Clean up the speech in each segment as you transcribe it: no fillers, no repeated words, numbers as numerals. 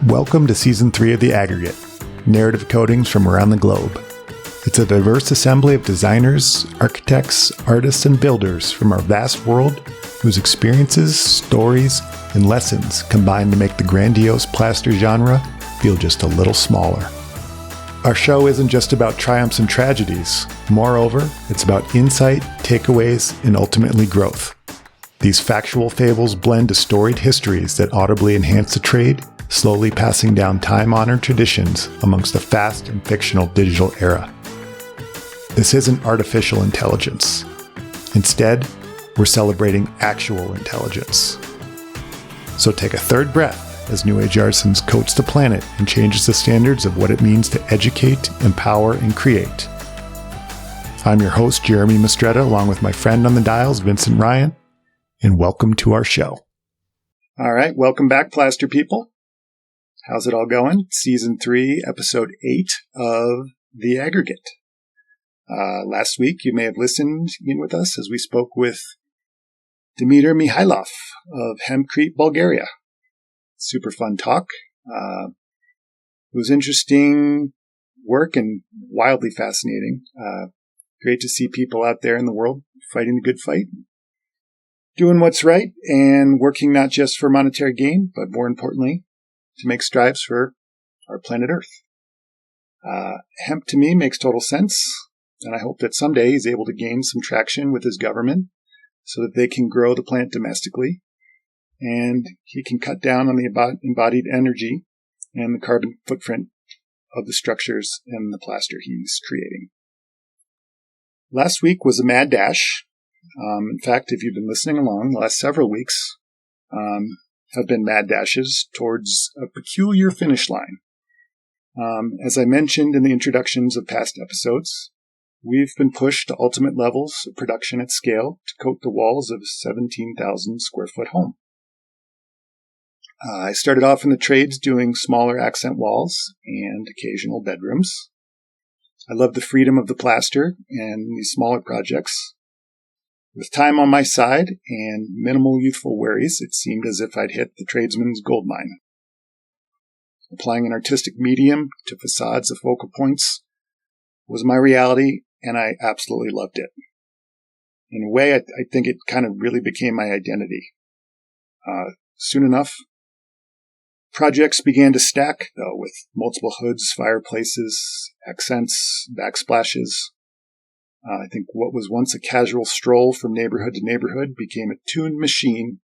Welcome to Season 3 of The Aggregate, narrative coatings from around the globe. It's a diverse assembly of designers, architects, artists, and builders from our vast world whose experiences, stories, and lessons combine to make the grandiose plaster genre feel just a little smaller. Our show isn't just about triumphs and tragedies. Moreover, it's about insight, takeaways, and ultimately growth. These factual fables blend to storied histories that audibly enhance the trade, slowly passing down time-honored traditions amongst the fast and fictional digital era. This isn't artificial intelligence. Instead, we're celebrating actual intelligence. So take a third breath as New Age Artisans coats the planet and changes the standards of what it means to educate, empower, and create. I'm your host, Jeremy Mistretta, along with my friend on the dials, Vincent Ryan, and welcome to our show. All right, welcome back, Plaster People. How's it all going? Season 3, Episode 8 of The Aggregate. Last week, you may have listened in with us as we spoke with Dimitar Mihailov of Hempcrete, Bulgaria. Super fun talk. It was interesting work and wildly fascinating. Great to see people out there in the world fighting the good fight, doing what's right, and working not just for monetary gain, but more importantly, to make strides for our planet Earth. Hemp to me makes total sense, and I hope that someday he's able to gain some traction with his government so that they can grow the plant domestically, and he can cut down on the embodied energy and the carbon footprint of the structures and the plaster he's creating. Last week was a mad dash. In fact, if you've been listening along, the last several weeks have been mad dashes towards a peculiar finish line. As I mentioned in the introductions of past episodes, we've been pushed to ultimate levels of production at scale to coat the walls of a 17,000 square foot home. I started off in the trades doing smaller accent walls and occasional bedrooms. I love the freedom of the plaster and these smaller projects. With time on my side and minimal youthful worries, it seemed as if I'd hit the tradesman's gold mine. Applying an artistic medium to facades of focal points was my reality, and I absolutely loved it. In a way, I think it kind of really became my identity. Soon enough, projects began to stack, though, with multiple hoods, fireplaces, accents, backsplashes. I think what was once a casual stroll from neighborhood to neighborhood became a tuned machine,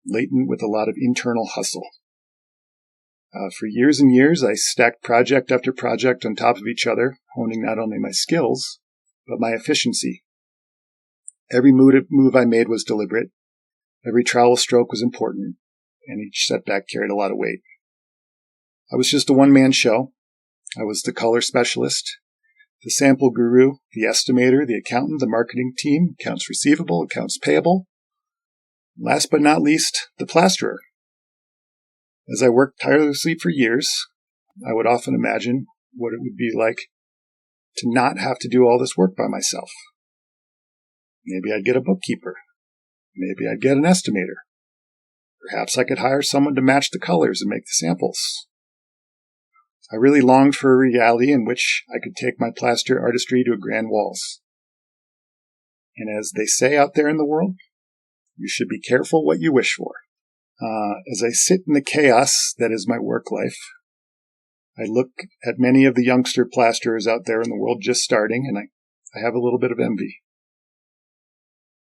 latent with a lot of internal hustle. For years and years, I stacked project after project on top of each other, honing not only my skills, but my efficiency. Every move I made was deliberate, every trowel stroke was important, and each setback carried a lot of weight. I was just a one-man show. I was the color specialist, the sample guru, the estimator, the accountant, the marketing team, accounts receivable, accounts payable. Last but not least, the plasterer. As I worked tirelessly for years, I would often imagine what it would be like to not have to do all this work by myself. Maybe I'd get a bookkeeper. Maybe I'd get an estimator. Perhaps I could hire someone to match the colors and make the samples. I really longed for a reality in which I could take my plaster artistry to grand walls. And as they say out there in the world, you should be careful what you wish for. As I sit in the chaos that is my work life, I look at many of the youngster plasterers out there in the world just starting, and I have a little bit of envy.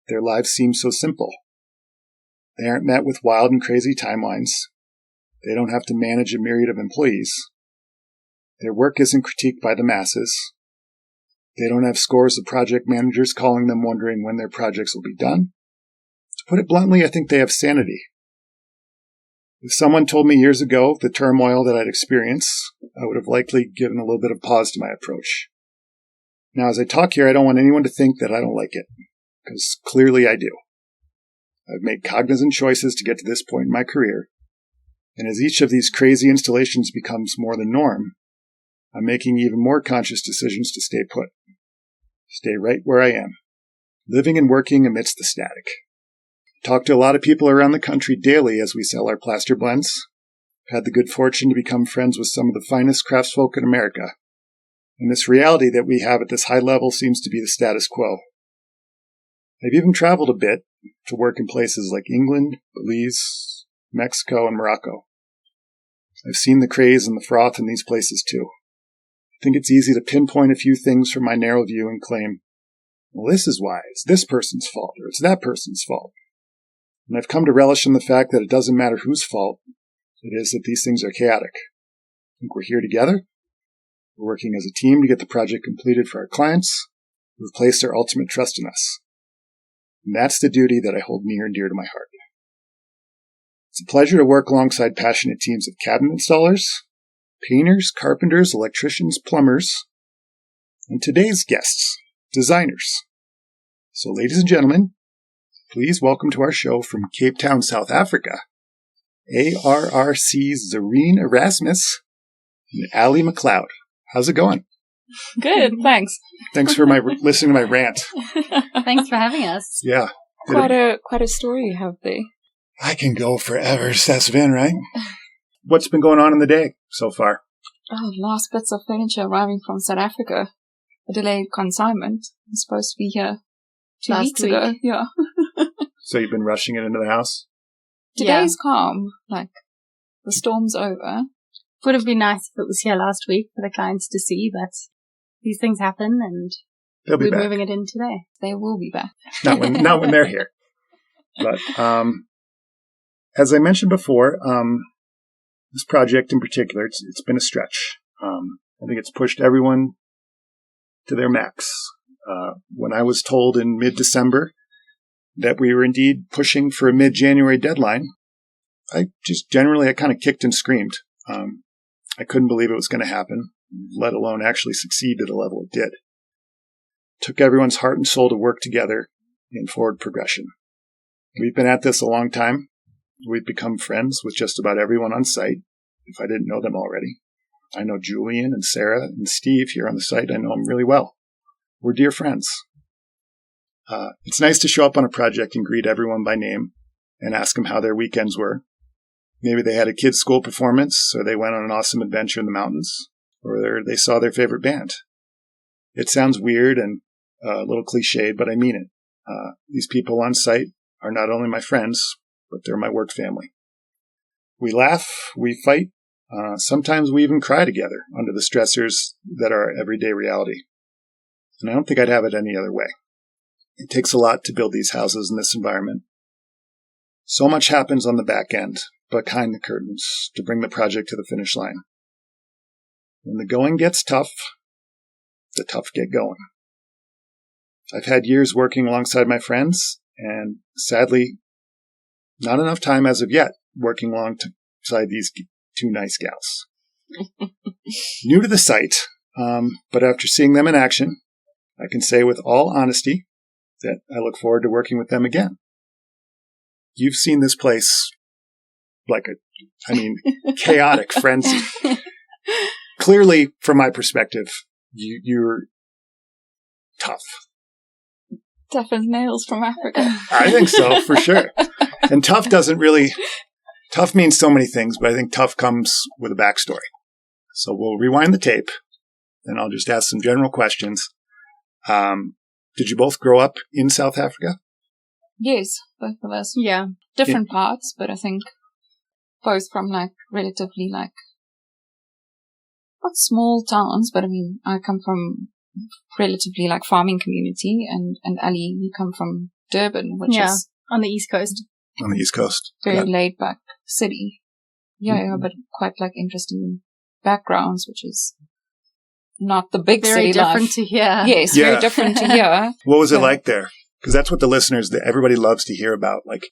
Their lives seem so simple. They aren't met with wild and crazy timelines. They don't have to manage a myriad of employees. Their work isn't critiqued by the masses. They don't have scores of project managers calling them wondering when their projects will be done. To put it bluntly, I think they have sanity. If someone told me years ago the turmoil that I'd experience, I would have likely given a little bit of pause to my approach. Now, as I talk here, I don't want anyone to think that I don't like it, because clearly I do. I've made cognizant choices to get to this point in my career, and as each of these crazy installations becomes more the norm, I'm making even more conscious decisions to stay put. Stay right where I am, living and working amidst the static. Talk to a lot of people around the country daily as we sell our plaster blends. had the good fortune to become friends with some of the finest craftsfolk in America. And this reality that we have at this high level seems to be the status quo. I've even traveled a bit to work in places like England, Belize, Mexico, and Morocco. I've seen the craze and the froth in these places too. I think it's easy to pinpoint a few things from my narrow view and claim, well, this is why. It's this person's fault, or it's that person's fault. And I've come to relish in the fact that it doesn't matter whose fault it is that these things are chaotic. I think we're here together. We're working as a team to get the project completed for our clients who have placed their ultimate trust in us. And that's the duty that I hold near and dear to my heart. It's a pleasure to work alongside passionate teams of cabinet installers, painters, carpenters, electricians, plumbers, and today's guests, designers. So, ladies and gentlemen, please welcome to our show from Cape Town, South Africa, ARRC Zarine Erasmus and Ali McLeod. How's it going? Good, thanks. Thanks for listening to my rant. Thanks for having us. Yeah. Quite a story you have there. I can go forever, that's been, right? What's been going on in the day so far? Oh, last bits of furniture arriving from South Africa. A delayed consignment. It's supposed to be here 2 weeks ago. Yeah. So you've been rushing it into the house? Today's calm. Like, the storm's over. Would have been nice if it was here last week for the clients to see, but these things happen and we're moving it in today. They will be back. Not when they're here. But as I mentioned before, this project in particular, it's been a stretch. I think it's pushed everyone to their max. When I was told in mid-December that we were indeed pushing for a mid-January deadline, I kind of kicked and screamed. I couldn't believe it was going to happen, let alone actually succeed at the level it did. It took everyone's heart and soul to work together in forward progression. We've been at this a long time. We've become friends with just about everyone on site, if I didn't know them already. I know Julian and Sarah and Steve here on the site. I know them really well. We're dear friends. It's nice to show up on a project and greet everyone by name and ask them how their weekends were. Maybe they had a kids' school performance, or they went on an awesome adventure in the mountains, or they saw their favorite band. It sounds weird and a little cliched, but I mean it. These people on site are not only my friends, but they're my work family. We laugh, we fight, sometimes we even cry together under the stressors that are our everyday reality. And I don't think I'd have it any other way. It takes a lot to build these houses in this environment. So much happens on the back end, behind the curtains, to bring the project to the finish line. When the going gets tough, the tough get going. I've had years working alongside my friends, and sadly, not enough time as of yet working alongside these two nice gals. New to the site, but after seeing them in action, I can say with all honesty that I look forward to working with them again. You've seen this place like chaotic frenzy. Clearly, from my perspective, you're tough. Tough as nails from Africa. I think so, for sure. And tough means so many things, but I think tough comes with a backstory. So we'll rewind the tape, and I'll just ask some general questions. Did you both grow up in South Africa? Yes, both of us. Yeah. Different parts, but I think both from relatively not small towns, but I mean, I come from relatively farming community, and Ali, you come from Durban, which is on the East Coast. On the East Coast. Very laid back city. Yeah, but quite interesting backgrounds, which is not the big very city life. Very different to here. Yes, very different to here. What was it like there? Because that's what the listeners, everybody loves to hear about. Like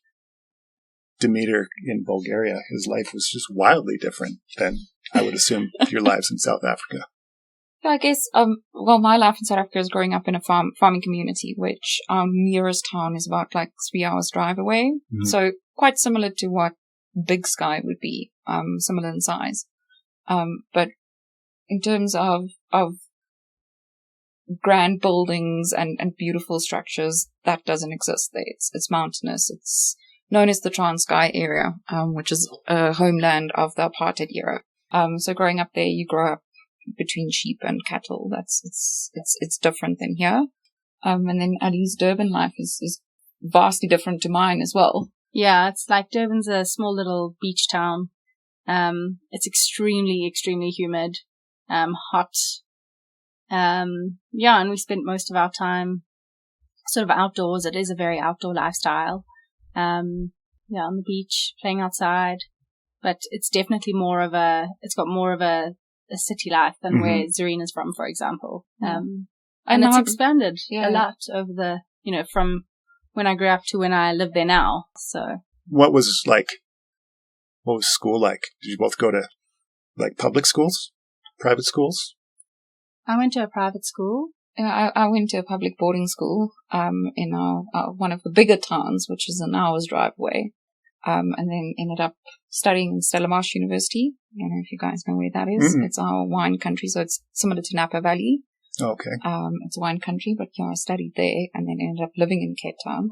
Demeter in Bulgaria, his life was just wildly different than I would assume your lives in South Africa. Yeah, I guess, my life in South Africa is growing up in a farming community, which nearest town is about 3 hours drive away. Mm-hmm. So quite similar to what Big Sky would be, similar in size. But in terms of grand buildings and beautiful structures, that doesn't exist there. It's mountainous. It's known as the Transkei area, which is a homeland of the apartheid era. So growing up there, you grow up between sheep and cattle. It's different than here. And then Ali's Durban life is vastly different to mine as well. Yeah, it's like Durban's a small little beach town. It's extremely, extremely humid, hot. And we spent most of our time sort of outdoors. It is a very outdoor lifestyle. On the beach, playing outside. But it's definitely it's got more of a city life than where Zarine is from, for example. And it's expanded a lot over from when I grew up to when I live there now. So what was school like? Did you both go to public schools, private schools? I went to a private school. I went to a public boarding school in one of the bigger towns, which is an hour's drive away, and then ended up studying in Stellenbosch University. I don't know if you guys know where that is. Mm-hmm. It's our wine country, so it's similar to Napa Valley. Okay. It's a wine country, but I studied there and then ended up living in Cape Town.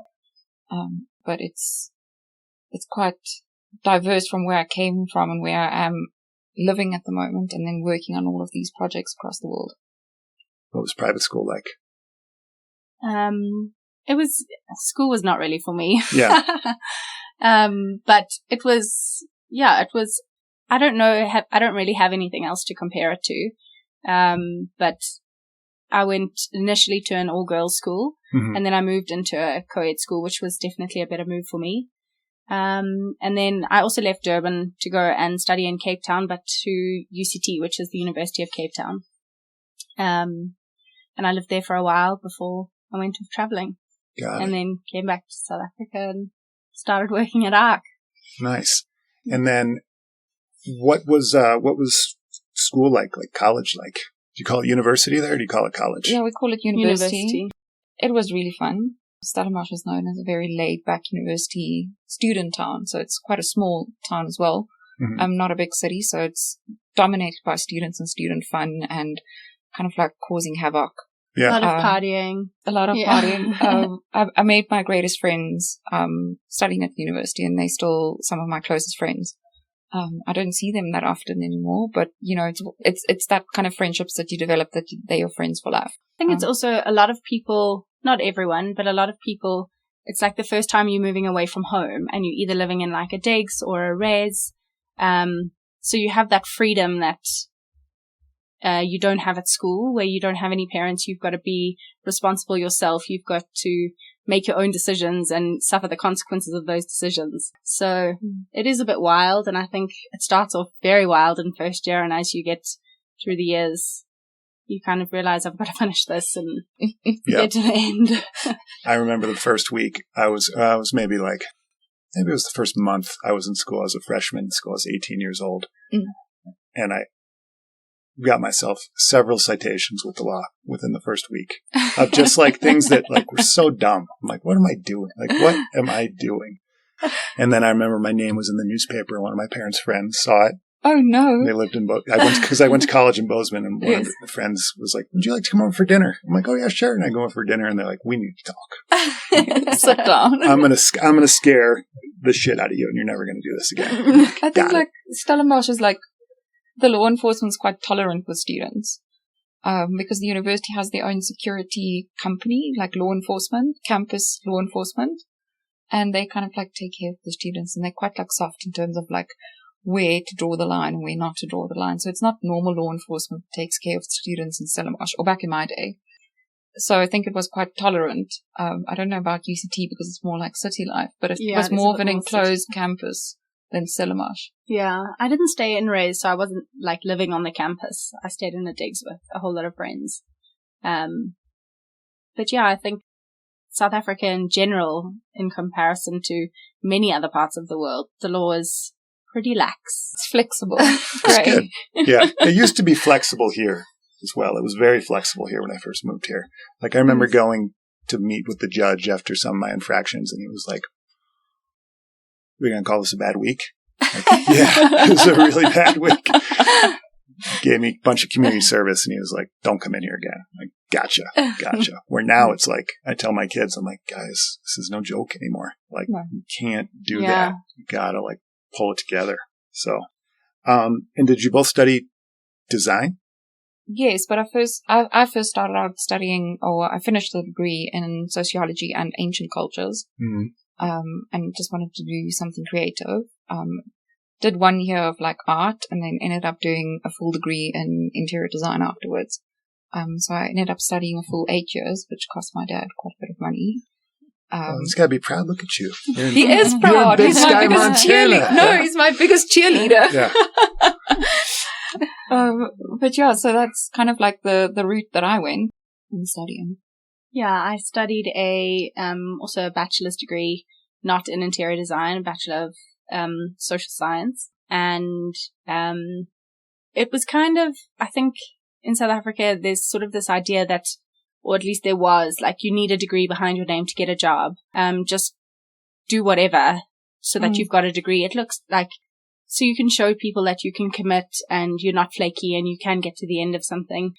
But it's quite diverse from where I came from and where I am living at the moment, and then working on all of these projects across the world. What was private school like? School was not really for me. Yeah. But it was, I don't know, I don't really have anything else to compare it to. But I went initially to an all-girls school, and then I moved into a co-ed school, which was definitely a better move for me. And then I also left Durban to go and study in Cape Town, but to UCT, which is the University of Cape Town. And I lived there for a while before I went off traveling. And then came back to South Africa and started working at ARC. Nice. And then what was school like college like? Do you call it university there, or do you call it college? Yeah, we call it university. It was really fun. Stellenbosch is known as a very laid-back university student town, so it's quite a small town as well. Not a big city, so it's dominated by students and student fun and kind of like causing havoc. Yeah. A lot of partying. I made my greatest friends studying at the university, and they're still some of my closest friends. I don't see them that often anymore, but it's that kind of friendships that you develop that they're your friends for life. I think it's also a lot of people, not everyone, but a lot of people, it's like the first time you're moving away from home and you're either living in like a digs or a res. So you have that freedom that you don't have at school, where you don't have any parents. You've got to be responsible yourself. You've got to make your own decisions and suffer the consequences of those decisions. So it is a bit wild, and I think it starts off very wild in first year, and as you get through the years, you kind of realize I've got to finish this and get to the end. I remember the first week I was maybe it was the first month I was in school. I was a freshman in school. I was 18 years old. And I got myself several citations with the law within the first week of just like things that like were so dumb. I'm like, what am I doing? What am I doing? And then I remember my name was in the newspaper, and one of my parents' friends saw it. Oh no! They lived in I went to college in Bozeman, and one of the friends was like, "Would you like to come over for dinner?" I'm like, "Oh yeah, sure." And I go over for dinner, and they're like, "We need to talk. Sit down. I'm gonna scare the shit out of you, and you're never gonna do this again." I think Stellenbosch is the law enforcement's quite tolerant with students, because the university has their own security company, like law enforcement, campus law enforcement, and they kind of take care of the students, and they're quite soft in terms of where to draw the line and where not to draw the line. So it's not normal law enforcement that takes care of students in Stellenbosch, or back in my day. So I think it was quite tolerant. I don't know about UCT because it's more like city life, but it was more of an enclosed campus than Stellenbosch. Yeah, I didn't stay in Res, so I wasn't living on the campus. I stayed in the digs with a whole lot of friends. But yeah, I think South Africa in general, in comparison to many other parts of the world, the law is pretty lax. It's flexible. It's good. Yeah, it used to be flexible here as well. It was very flexible here when I first moved here. I remember going to meet with the judge after some of my infractions, and he was like, "We're going to call this a bad week?" Yeah, it was a really bad week. He gave me a bunch of community service, and he was like, "Don't come in here again." Gotcha. Where now it's like, I tell my kids, I'm like, guys, this is no joke anymore. Like, you can't do that. You gotta like pull it together. So, and did you both study design? Yes, but I first started out studying, or I finished the degree in sociology and ancient cultures. And just wanted to do something creative. Did 1 year of like art and then ended up doing a full degree in interior design afterwards. So I ended up studying a full 8 years, which cost my dad quite a bit of money. He's got to be proud. Look at you. He is proud. He's my biggest cheerleader. No, he's my biggest cheerleader. Yeah. But yeah, so that's kind of like the route that I went in studying. Yeah, I studied also a bachelor's degree, not in interior design, a bachelor of social science. And it was kind of, I think in South Africa, there's sort of this idea that, or at least there was, like you need a degree behind your name to get a job. Just do whatever so that you've got a degree. It looks like, so you can show people that you can commit and you're not flaky and you can get to the end of something.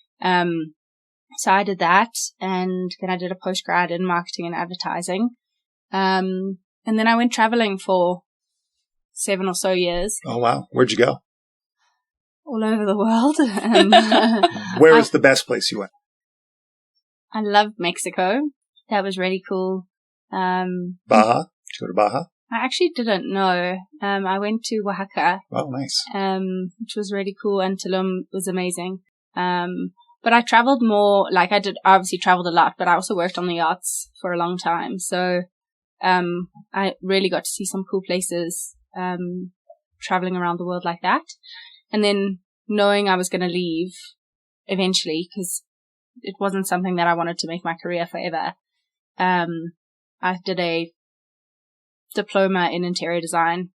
So I did that, and then I did a postgrad in marketing and advertising. And then I went traveling for 7 or so years. Oh, wow. Where'd you go? All over the world. Where was the best place you went? I loved Mexico. That was really cool. Baja? Did you go to Baja? I actually didn't know. I went to Oaxaca. Oh, nice. Which was really cool, and Tulum was amazing. But I traveled more, like I obviously traveled a lot, but I also worked on the yachts for a long time. So, I really got to see some cool places, traveling around the world like that. And then knowing I was going to leave eventually, because it wasn't something that I wanted to make my career forever. I did a diploma in interior design,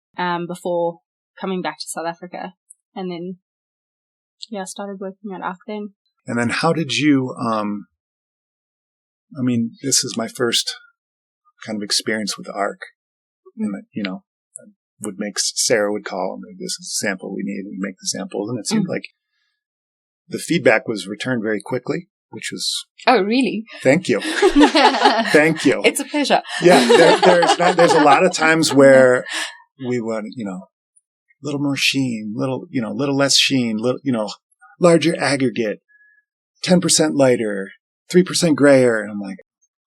before coming back to South Africa. And then, I started working at ARC then. And then how did you, this is my first kind of experience with ARC. And, Sarah would call, and this is a sample we need, we make the samples. And it seemed like the feedback was returned very quickly, which was... Oh, really? Thank you. Thank you. It's a pleasure. Yeah, there's a lot of times where we want, a little more sheen, little less sheen, larger aggregate, 10% lighter, 3% grayer. And I'm like,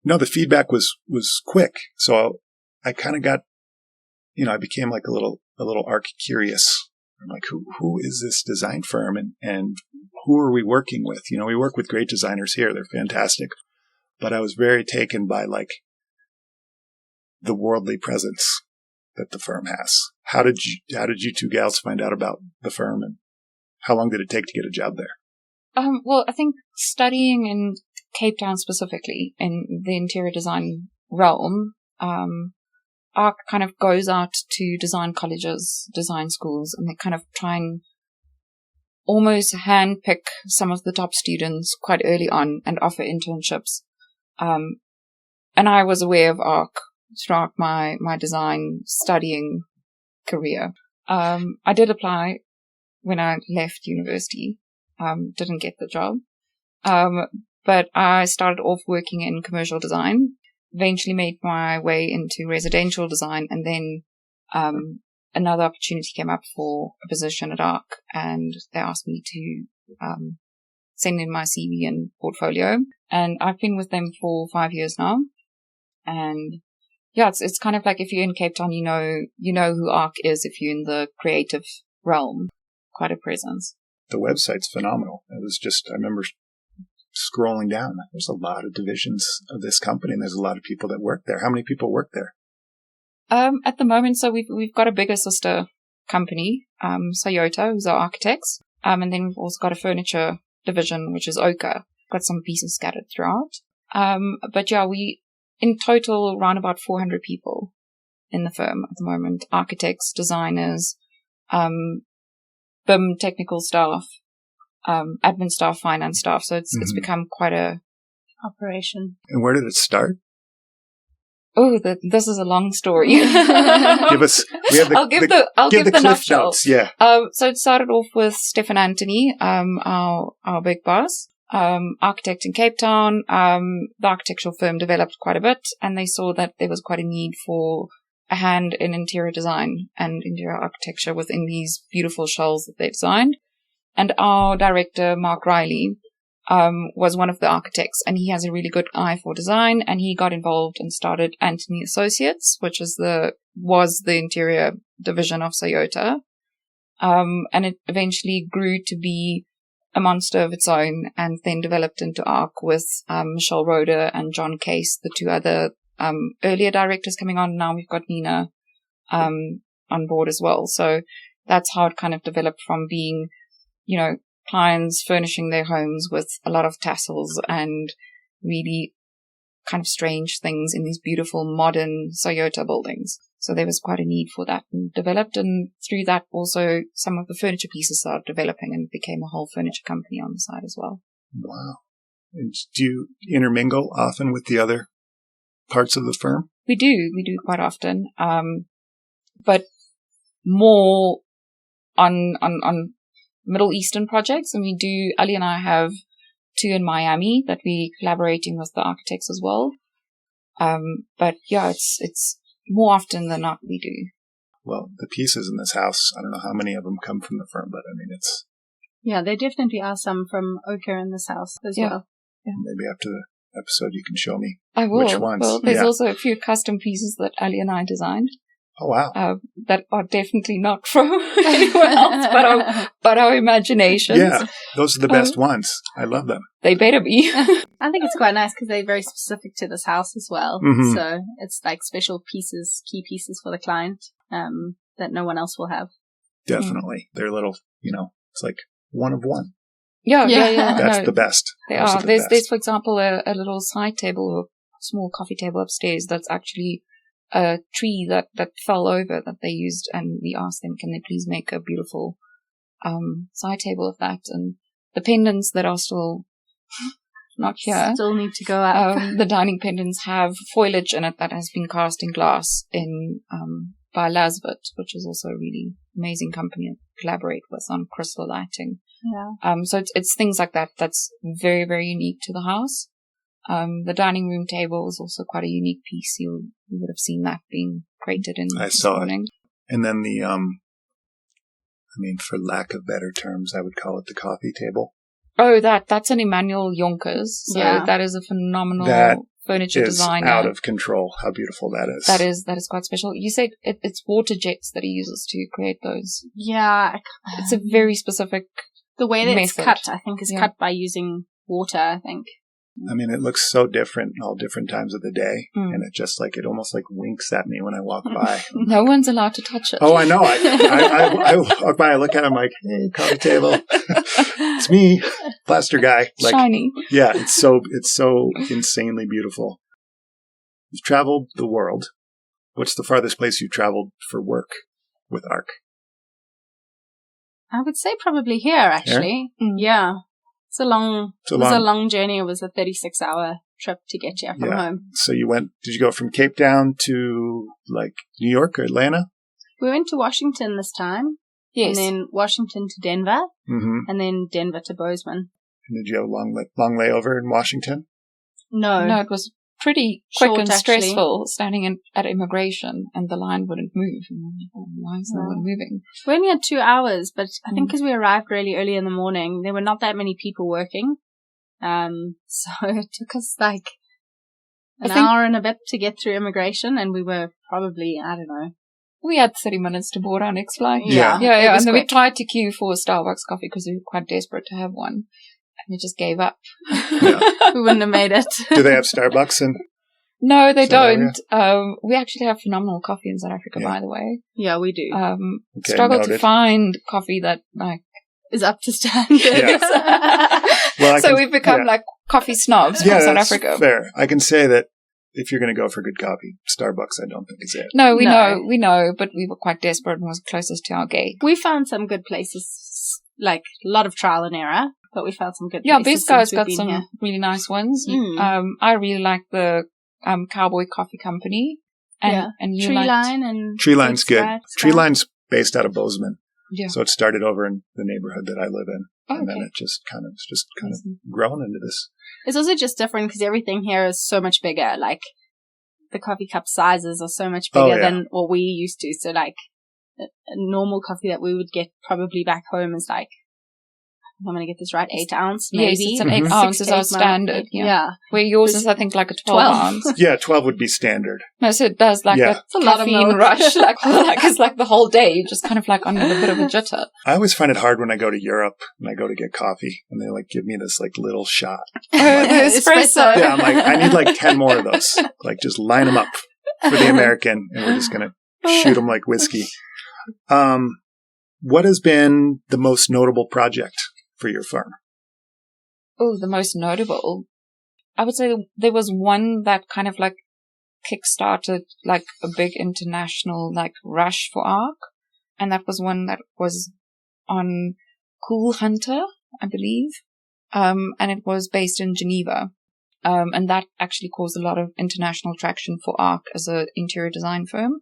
no, the feedback was quick. So I kind of got, I became like a little ARC curious. I'm like, who is this design firm and who are we working with? We work with great designers here. They're fantastic. But I was very taken by like the worldly presence that the firm has. How did you two gals find out about the firm, and how long did it take to get a job there? Well, I think studying in Cape Town specifically in the interior design realm, ARC kind of goes out to design colleges, design schools, and they kind of try and almost handpick some of the top students quite early on and offer internships. And I was aware of ARC throughout my design studying career. I did apply when I left university. Didn't get the job. But I started off working in commercial design, eventually made my way into residential design, and then another opportunity came up for a position at ARC, and they asked me to send in my CV and portfolio. And I've been with them for 5 years now. And yeah, it's kind of like if you're in Cape Town, you know who ARC is if you're in the creative realm. Quite a presence. The website's phenomenal. It was just, I remember scrolling down. There's a lot of divisions of this company, and there's a lot of people that work there. How many people work there? At the moment, so we've got a bigger sister company, Toyota, who's our architects. And then we've also got a furniture division, which is Oka. Got some pieces scattered throughout. But yeah, we in total around about 400 people in the firm at the moment. Architects, designers, BIM technical staff, admin staff, finance staff. So it's become quite a operation. And where did it start? Oh, this is a long story. Give us. I'll give the nutshell. Notes, yeah. So it started off with Stefan Anthony, our big boss. architect in Cape Town. The architectural firm developed quite a bit, and they saw that there was quite a need for a hand in interior design and interior architecture within these beautiful shells that they designed. And our director, Mark Riley, was one of the architects, and he has a really good eye for design, and he got involved and started Anthony Associates, which was the interior division of Toyota. And it eventually grew to be a monster of its own, and then developed into ARC with Michelle Roeder and John Case, the two other earlier directors coming on. Now we've got Nina on board as well. So that's how it kind of developed from being, clients furnishing their homes with a lot of tassels and really kind of strange things in these beautiful modern Toyota buildings. So there was quite a need for that and developed, and through that also some of the furniture pieces started developing and became a whole furniture company on the side as well. Wow. And do you intermingle often with the other parts of the firm? We do quite often. But more on Middle Eastern projects, and Ali and I have two in Miami that we're collaborating with the architects as well. But yeah, it's more often than not we do. Well, the pieces in this house, I don't know how many of them come from the firm, but I mean, it's... Yeah, there definitely are some from Oka in this house as well. Yeah. Maybe after the episode you can show me I will. Which ones. Well, there's also a few custom pieces that Ali and I designed. Oh, wow. That are definitely not from anyone else, but our imaginations. Yeah, those are the best ones. I love them. They better be. I think it's quite nice because they're very specific to this house as well. Mm-hmm. So it's like special pieces, key pieces for the client that no one else will have. Definitely. They're little, it's like one of one. Yeah. That's the best. They are. There's, for example, a little side table or small coffee table upstairs that's actually a tree that fell over that they used, and we asked them, can they please make a beautiful side table of that? And the pendants that are still not here still need to go up. The dining pendants have foliage in it that has been cast in glass by Lasvit, which is also a really amazing company to collaborate with on crystal lighting. Yeah. So it's things like that that's very, very unique to the house. The dining room table is also quite a unique piece. You would have seen that being created in I saw it. And then the, for lack of better terms, I would call it the coffee table. Oh, that's an Emmanuel Jonkers. So that is a phenomenal furniture designer. Out of control. How beautiful that is. That is quite special. You said it's water jets that he uses to create those. Yeah. It's a very specific the way that method. It's cut, I think, is cut by using water, I think. It looks so different all different times of the day. And it almost like winks at me when I walk by. No one's allowed to touch it. Oh, I know. I walk by, I look at it, I'm like, hey, coffee table. It's me, plaster guy. Like, shiny. Yeah, it's so insanely beautiful. You've traveled the world. What's the farthest place you've traveled for work with ARC? I would say probably here, actually. Here? Yeah. It was a long journey. It was a 36-hour trip to get here from home. So did you go from Cape Town to like New York or Atlanta? We went to Washington this time. Yes. And then Washington to Denver. Mm-hmm. And then Denver to Bozeman. And did you have a long layover in Washington? No. No, it was pretty quick short, and actually. stressful standing at immigration, and the line wouldn't move. And I'm like, oh, why is no one moving? We only had 2 hours, but I think because we arrived really early in the morning, there were not that many people working. So it took us like an hour and a bit to get through immigration, and we were probably, I don't know. We had 30 minutes to board our next flight. Yeah. And then we tried to queue for a Starbucks coffee because we were quite desperate to have one. And we just gave up. Yeah. We wouldn't have made it. Do they have Starbucks in? No, they don't. We actually have phenomenal coffee in South Africa, by the way. Yeah, we do. Struggle to find coffee that is up to standards. Yeah. So we've become like coffee snobs from South Africa. Fair. I can say that if you're going to go for good coffee, Starbucks I don't think is it. No, we know, but we were quite desperate and was closest to our gate. We found some good places, like a lot of trial and error. But we found some good places. Yeah, Best Guy's got some really nice ones. I really like the Cowboy Coffee Company. And you Tree Line and Tree Line's good. Tree Line's based out of Bozeman. Yeah. So it started over in the neighborhood that I live in. Oh, and then okay. it just kind of grown into this. It's also just different because everything here is so much bigger. Like, the coffee cup sizes are so much bigger than what we used to. So, like, a normal coffee that we would get probably back home is like, I'm going to get this right, 8 ounce, maybe. Yes, it's an 8 ounce is our standard. Yeah. Where yours is, I think, like a 12 ounce. Yeah, 12 would be standard. No, so it does like a caffeine rush. Like it's like the whole day, you're just kind of like under a bit of a jitter. I always find it hard when I go to Europe and I go to get coffee and they like give me this like little shot. Like, espresso. Yeah, I'm like, I need like 10 more of those. Like just line them up for the American and we're just going to shoot them like whiskey. What has been the most notable project for your firm? Oh, the most notable. I would say there was one that kind of like kickstarted like a big international like rush for ARC. And that was one that was on Cool Hunter, I believe. And it was based in Geneva. And that actually caused a lot of international traction for ARC as an interior design firm.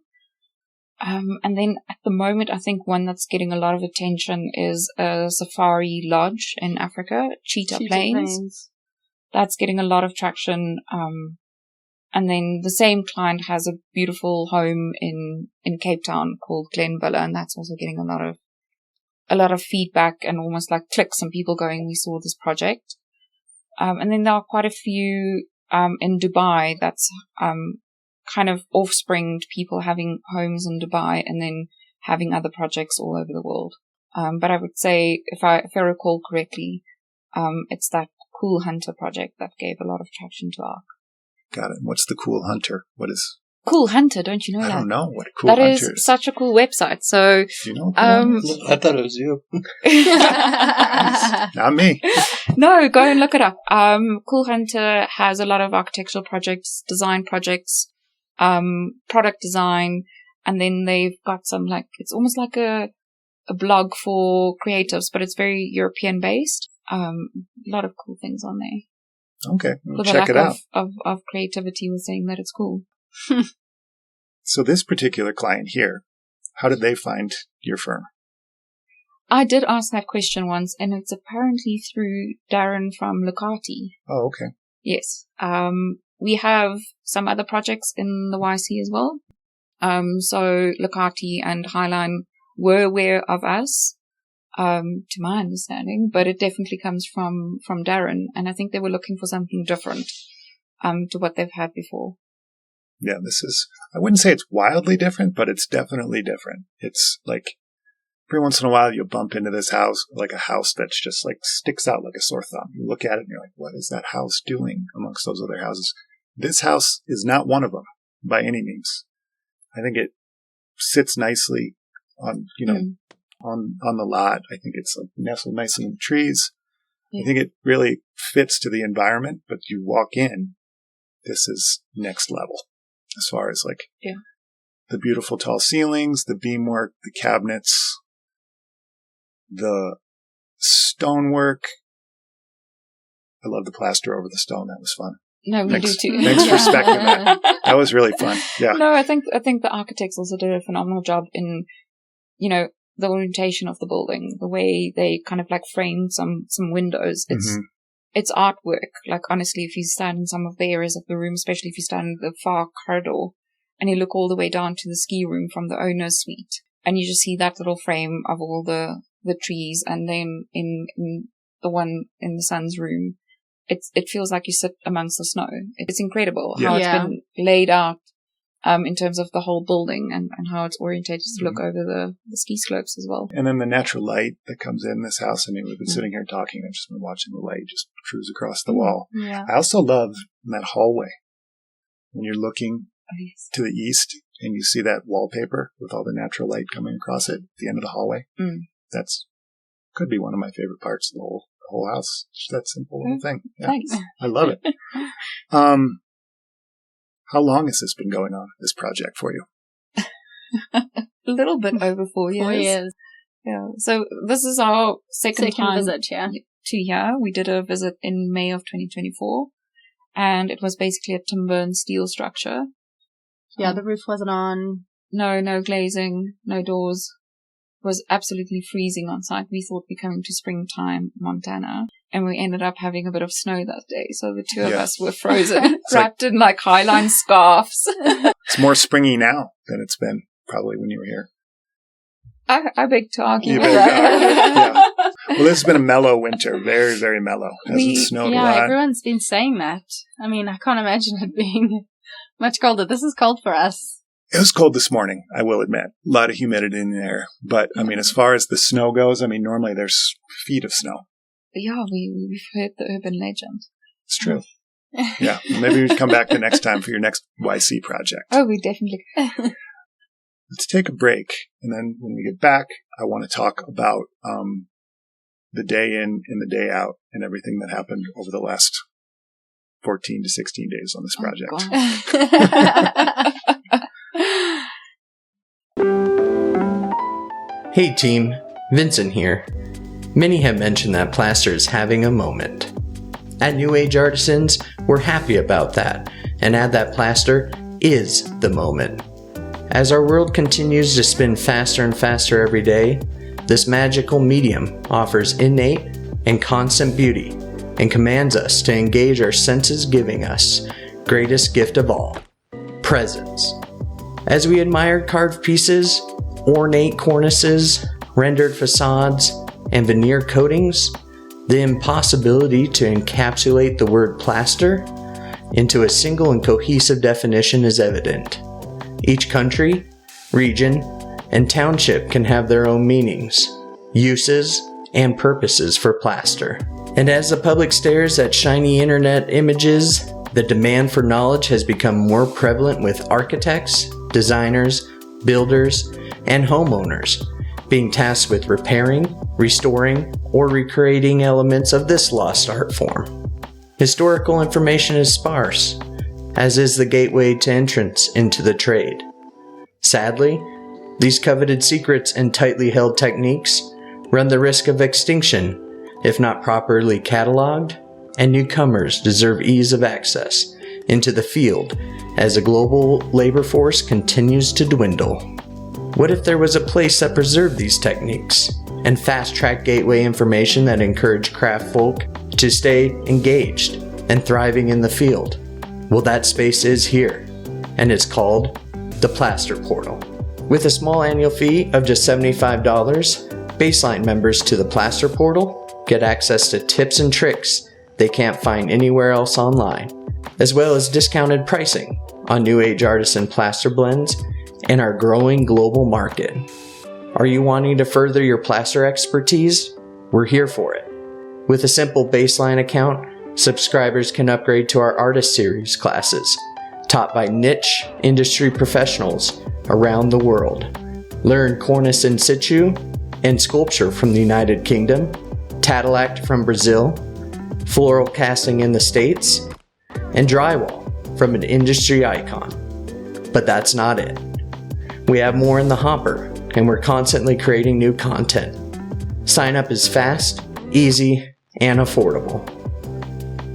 And then at the moment, I think one that's getting a lot of attention is a safari lodge in Africa, Cheetah Plains. That's getting a lot of traction. And then the same client has a beautiful home in Cape Town called Glen Villa, and that's also getting a lot of feedback and almost like clicks and people going, we saw this project. And then there are quite a few in Dubai that's kind of offspring people having homes in Dubai and then having other projects all over the world. But I would say, if I recall correctly, it's that Cool Hunter project that gave a lot of traction to ARC. Got it. What's the Cool Hunter? What is Cool Hunter? Don't you know that? I don't know what Cool Hunter is. That is such a cool website. So, do you know what I thought it was you. Not me. No, go and look it up. Cool Hunter has a lot of architectural projects, design projects, product design, and then they've got some like, it's almost like a blog for creatives, but it's very European based. A lot of cool things on there. Okay, we'll check it out. Of creativity was saying that it's cool. So this particular client here, how did they find your firm? I did ask that question once, and it's apparently through Darren from Lucati. Oh, okay. Yes. We have some other projects in the YC as well. So Lucati and Highline were aware of us, to my understanding, but it definitely comes from Darren. And I think they were looking for something different, to what they've had before. Yeah, I wouldn't say it's wildly different, but it's definitely different. It's like, every once in a while you'll bump into this house, like a house that's just like sticks out like a sore thumb. You look at it and you're like, what is that house doing amongst those other houses? This house is not one of them by any means. I think it sits nicely on, on the lot. I think it's nestled nicely in the trees. Yeah. I think it really fits to the environment, but you walk in, this is next level as far as like the beautiful tall ceilings, the beamwork, the cabinets, the stonework. I love the plaster over the stone. That was fun. No, we do too. Thanks for respecting that. That was really fun. Yeah. No, I think the architects also did a phenomenal job in, the orientation of the building, the way they kind of like framed some windows. It's artwork. Like honestly, if you stand in some of the areas of the room, especially if you stand in the far corridor and you look all the way down to the ski room from the owner's suite, and you just see that little frame of all the trees, and then in the one in the son's room, it feels like you sit amongst the snow. It's incredible how it's been laid out, in terms of the whole building and how it's orientated to look over the ski slopes as well. And then the natural light that comes in this house. I mean, we've been sitting here talking. I've just been watching the light just cruise across the wall. Yeah. I also love that hallway when you're looking to the east and you see that wallpaper with all the natural light coming across it at the end of the hallway. That's could be one of my favorite parts of the whole house. Just that simple little thing. Yeah. Thanks. I love it. How long has this been going on, this project for you? A little bit over 4 years. 4 years. Yeah. So this is our second time visit, to here. We did a visit in May of 2024, and it was basically a timber and steel structure. Yeah, the roof wasn't on. No glazing, no doors. was absolutely freezing on site. We thought we'd be coming to springtime Montana, and we ended up having a bit of snow that day. So the two of us were frozen, wrapped in like highline scarves. It's more springy now than it's been probably when you were here. I beg to argue. Yeah. Well, this has been a mellow winter. Very, very mellow. Hasn't snowed a lot. Yeah, everyone's been saying that. I mean, I can't imagine it being much colder. This is cold for us. It was cold this morning, I will admit. A lot of humidity in the air. But, I mean, as far as the snow goes, I mean, normally there's feet of snow. Yeah, we've heard the urban legend. It's true. Yeah. Maybe we should come back the next time for your next YC project. Oh, we definitely. Let's take a break. And then when we get back, I want to talk about the day in and the day out and everything that happened over the last 14 to 16 days on this project. Hey team, Vincent here. Many have mentioned that plaster is having a moment. At New Age Artisans, we're happy about that, and add that plaster is the moment. As our world continues to spin faster and faster every day, this magical medium offers innate and constant beauty and commands us to engage our senses, giving us greatest gift of all, presence. As we admire carved pieces, ornate cornices, rendered facades, and veneer coatings, the impossibility to encapsulate the word plaster into a single and cohesive definition is evident. Each country, region, and township can have their own meanings, uses, and purposes for plaster. And as the public stares at shiny internet images, the demand for knowledge has become more prevalent with architects, designers, builders, and homeowners being tasked with repairing, restoring, or recreating elements of this lost art form. Historical information is sparse, as is the gateway to entrance into the trade. Sadly, these coveted secrets and tightly held techniques run the risk of extinction if not properly cataloged, and newcomers deserve ease of access into the field as the global labor force continues to dwindle. What if there was a place that preserved these techniques and fast-track gateway information that encouraged craft folk to stay engaged and thriving in the field? Well, that space is here, and it's called the Plaster Portal. With a small annual fee of just $75, baseline members to the Plaster Portal get access to tips and tricks they can't find anywhere else online, as well as discounted pricing on New Age Artisan plaster blends and our growing global market. Are you wanting to further your plaster expertise? We're here for it. With a simple baseline account, subscribers can upgrade to our Artist Series classes, taught by niche industry professionals around the world. Learn cornice in situ and sculpture from the United Kingdom, Tattleact from Brazil, floral casting in the States, and drywall from an industry icon. But that's not it. We have more in the hopper, and we're constantly creating new content. Sign up is fast, easy, and affordable.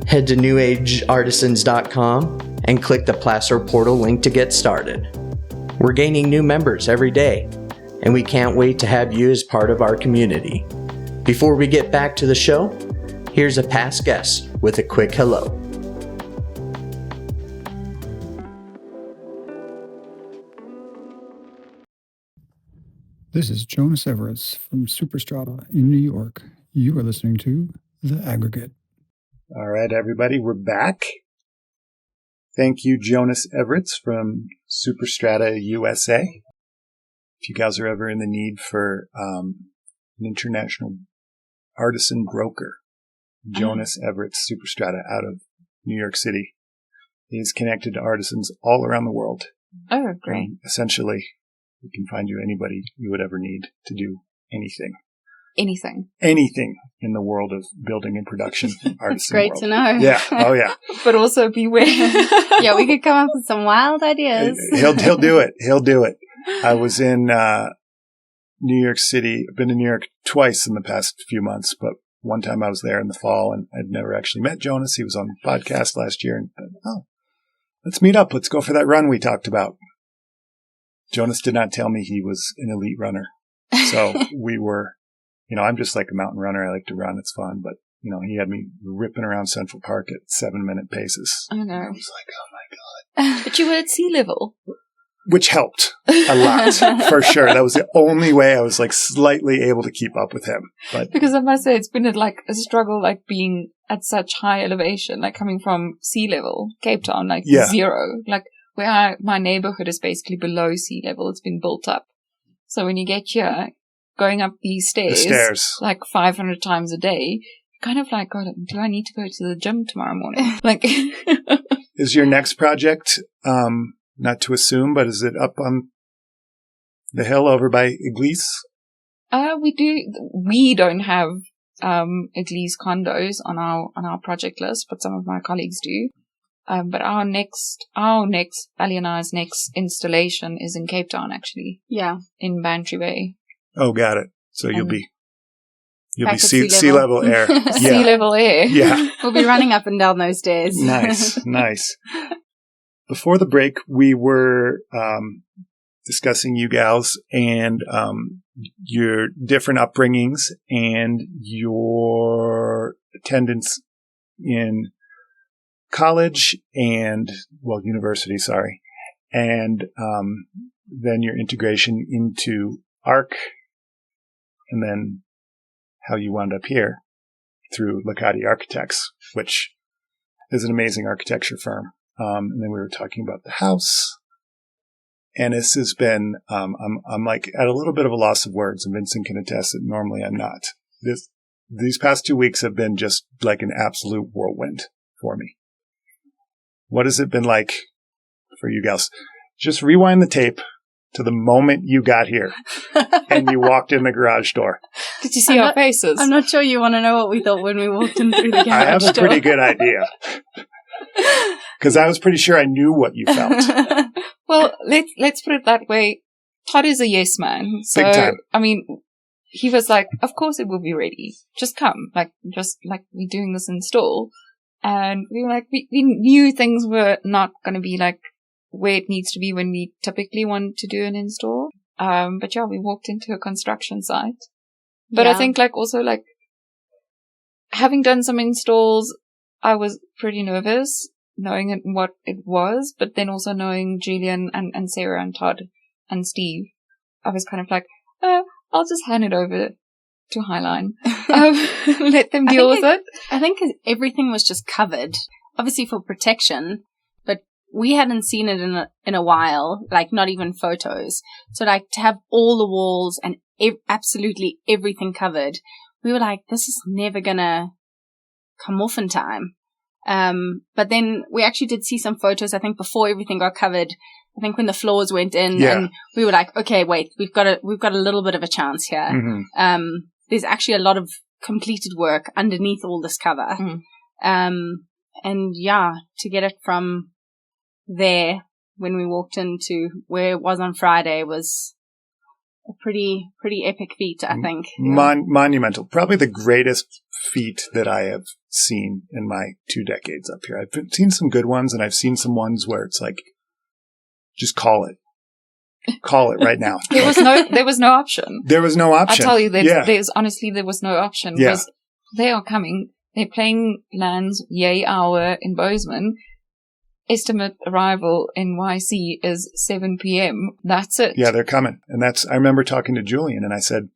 Head to newageartisans.com and click the Plaster Portal link to get started. We're gaining new members every day, and we can't wait to have you as part of our community. Before we get back to the show, here's a past guest with a quick hello. This is Jonas Everetts from Superstrata in New York. You are listening to The Aggregate. All right, everybody, we're back. Thank you, Jonas Everetts from Superstrata USA. If you guys are ever in the need for an international artisan broker, Jonas Everetts Superstrata out of New York City. He's connected to artisans all around the world. Oh, great. Essentially, we can find you anybody you would ever need to do anything. Anything in the world of building and production. It's great to know. Yeah. Oh, yeah. But also beware. Yeah, we could come up with some wild ideas. He'll do it. He'll do it. I was in New York City. I've been to New York twice in the past few months, but one time I was there in the fall, and I'd never actually met Jonas. He was on the podcast last year, and let's meet up. Let's go for that run we talked about. Jonas did not tell me he was an elite runner. So we were, I'm just like a mountain runner. I like to run. It's fun. But, he had me ripping around Central Park at 7-minute paces. I know. I was like, oh my God. But you were at sea level. Which helped a lot, for sure. That was the only way I was like slightly able to keep up with him. But because I must say, it's been like a struggle, like being at such high elevation, like coming from sea level, Cape Town, like zero, like where my neighborhood is basically below sea level. It's been built up. So when you get here, going up these stairs. Like 500 times a day, kind of like, God, do I need to go to the gym tomorrow morning? Like, is your next project, not to assume, but is it up on the hill over by Église? We don't have Église condos on our project list, but some of my colleagues do. But our next Ali and I's next installation is in Cape Town, actually. Yeah. In Bantry Bay. Oh, got it. So you'll be sea level air. Sea level air. Yeah. We'll be running up and down those stairs. Nice. Before the break, we were discussing you gals and your different upbringings and your attendance in college and, university, and then your integration into ARC, and then how you wound up here through Licati Architects, which is an amazing architecture firm. And then we were talking about the house. And this has been, I'm like at a little bit of a loss of words, and Vincent can attest that normally I'm not. These past 2 weeks have been just like an absolute whirlwind for me. What has it been like for you gals? Just rewind the tape to the moment you got here and you walked in the garage door. Did you see our faces? I'm not sure you want to know what we thought when we walked in through the garage door. I have a pretty good idea. Because I was pretty sure I knew what you felt. Well, let's put it that way. Todd is a yes man. So, big time. I mean, he was like, of course it will be ready. Just come. Just like we're doing this install. And we were like, we knew things were not going to be like where it needs to be when we typically want to do an install. But yeah, we walked into a construction site. But I think like also like having done some installs, I was pretty nervous knowing what it was, but then also knowing Julian and Sarah and Todd and Steve, I was kind of like, I'll just hand it over to Highline. Let them deal with it. I think everything was just covered, obviously for protection, but we hadn't seen it in a while, like not even photos. So like to have all the walls and absolutely everything covered, we were like, this is never gonna come off in time. But then we actually did see some photos, I think, before everything got covered. I think when the floors went in and we were like, okay, wait, we've got a little bit of a chance here. Mm-hmm. There's actually a lot of completed work underneath all this cover. Mm. And yeah, to get it from there when we walked into where it was on Friday was a pretty epic feat, I think. Monumental. Probably the greatest feat that I have seen in my 2 decades up here. I've seen some good ones, and I've seen some ones where it's like, just call it. Call it right now. There was no option. There was no option. I tell you, there was no option. Yeah. Because they are coming. They're playing Lands Yay Hour in Bozeman. Estimate arrival in YC is 7 p.m. That's it. Yeah, they're coming. And I remember talking to Julian, and I said,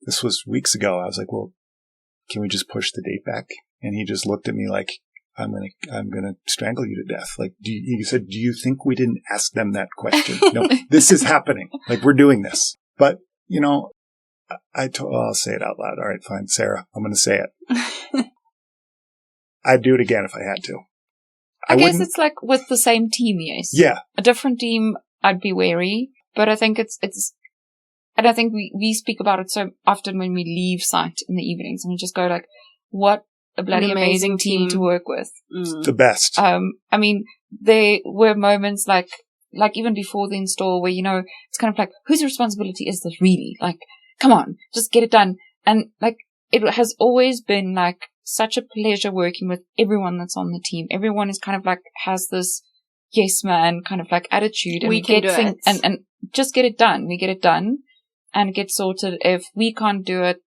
this was weeks ago. I was like, well, can we just push the date back? And he just looked at me like, I'm gonna strangle you to death. Like, he said, do you think we didn't ask them that question? No, this is happening. Like, we're doing this. But, I'll say it out loud. All right, fine. Sarah, I'm going to say it. I'd do it again if I had to. I guess it's like with the same team, yes. Yeah. A different team, I'd be wary. But I think it's, and I think we speak about it so often when we leave site in the evenings and we just go like, what a bloody amazing team to work with. The best. I mean, there were moments like even before the install where, it's kind of like, whose responsibility is this really? Like, come on, just get it done. And like, it has always been like such a pleasure working with everyone that's on the team. Everyone is kind of like, has this yes man kind of like attitude. And we can do it. And just get it done. We get it done. and it gets sorted. If we can't do it,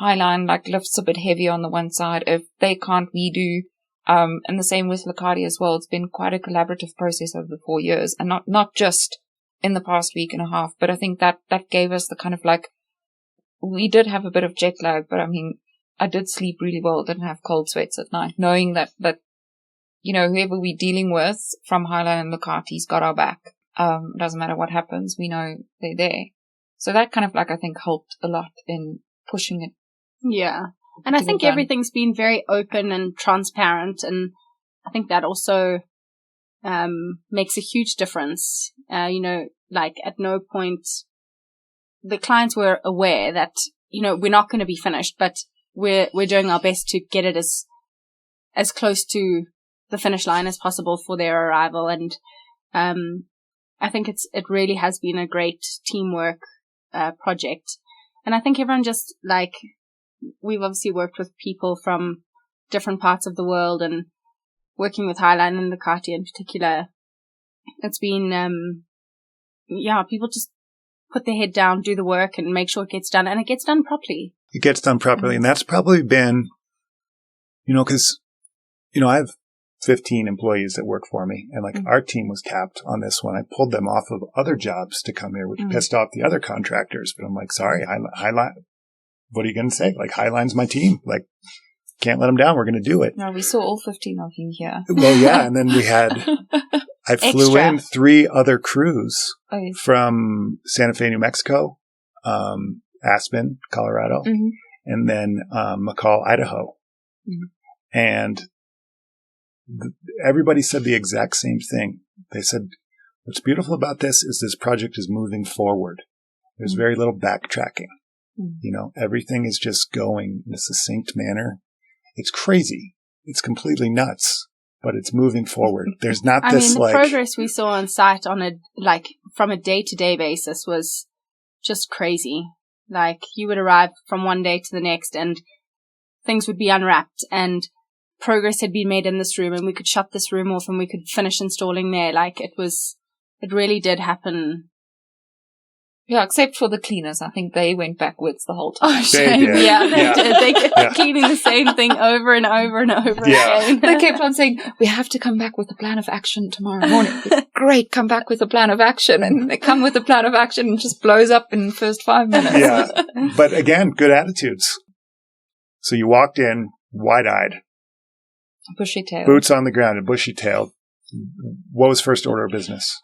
Highline like lifts a bit heavier on the one side. If they can't, we do. And the same with Lacati as well. It's been quite a collaborative process over the 4 years, and not just in the past week and a half, but I think that gave us the kind of like, we did have a bit of jet lag, but I mean, I did sleep really well, didn't have cold sweats at night, knowing that, you know, whoever we're dealing with from Highline and Lacati's got our back. Doesn't matter what happens, we know they're there. So that kind of like, I think, helped a lot in pushing it. Yeah. And I think everything's been very open and transparent, and I think that also makes a huge difference. You know, like at no point the clients were aware that, you know, we're not going to be finished, but we're doing our best to get it as close to the finish line as possible for their arrival. And I think it really has been a great teamwork project. And I think everyone just like, we've obviously worked with people from different parts of the world, and working with Highline and Lacati in particular, it's been, people just put their head down, do the work, and make sure it gets done, and it gets done properly. It gets done properly, and that's probably been, you know, because, you know, I have 15 employees that work for me, and like our team was tapped on this one. I pulled them off of other jobs to come here, which pissed off the other contractors, but I'm like, sorry, Highline, what are you going to say? Like, Highline's my team. Like, can't let them down. We're going to do it. No, we saw all 15 of you here. Well, yeah. And then we had, I flew in 3 other crews from Santa Fe, New Mexico, Aspen, Colorado, and then McCall, Idaho. And everybody said the exact same thing. They said, what's beautiful about this is this project is moving forward. There's very little backtracking. You know, everything is just going in a succinct manner. It's crazy. It's completely nuts, but it's moving forward. There's not this the progress we saw on site on from a day-to-day basis was just crazy. Like, you would arrive from one day to the next and things would be unwrapped, and progress had been made in this room, and we could shut this room off and we could finish installing there. Like, it really did happen. Yeah, except for the cleaners. I think they went backwards the whole time. Oh, shame. Yeah, they did. They kept cleaning the same thing over and over and over again. They kept on saying, we have to come back with a plan of action tomorrow morning. Great, come back with a plan of action. And they come with a plan of action and just blows up in the first 5 minutes. Yeah. But again, good attitudes. So you walked in wide-eyed. Bushy-tailed. Boots on the ground and bushy-tailed. What was first order of business?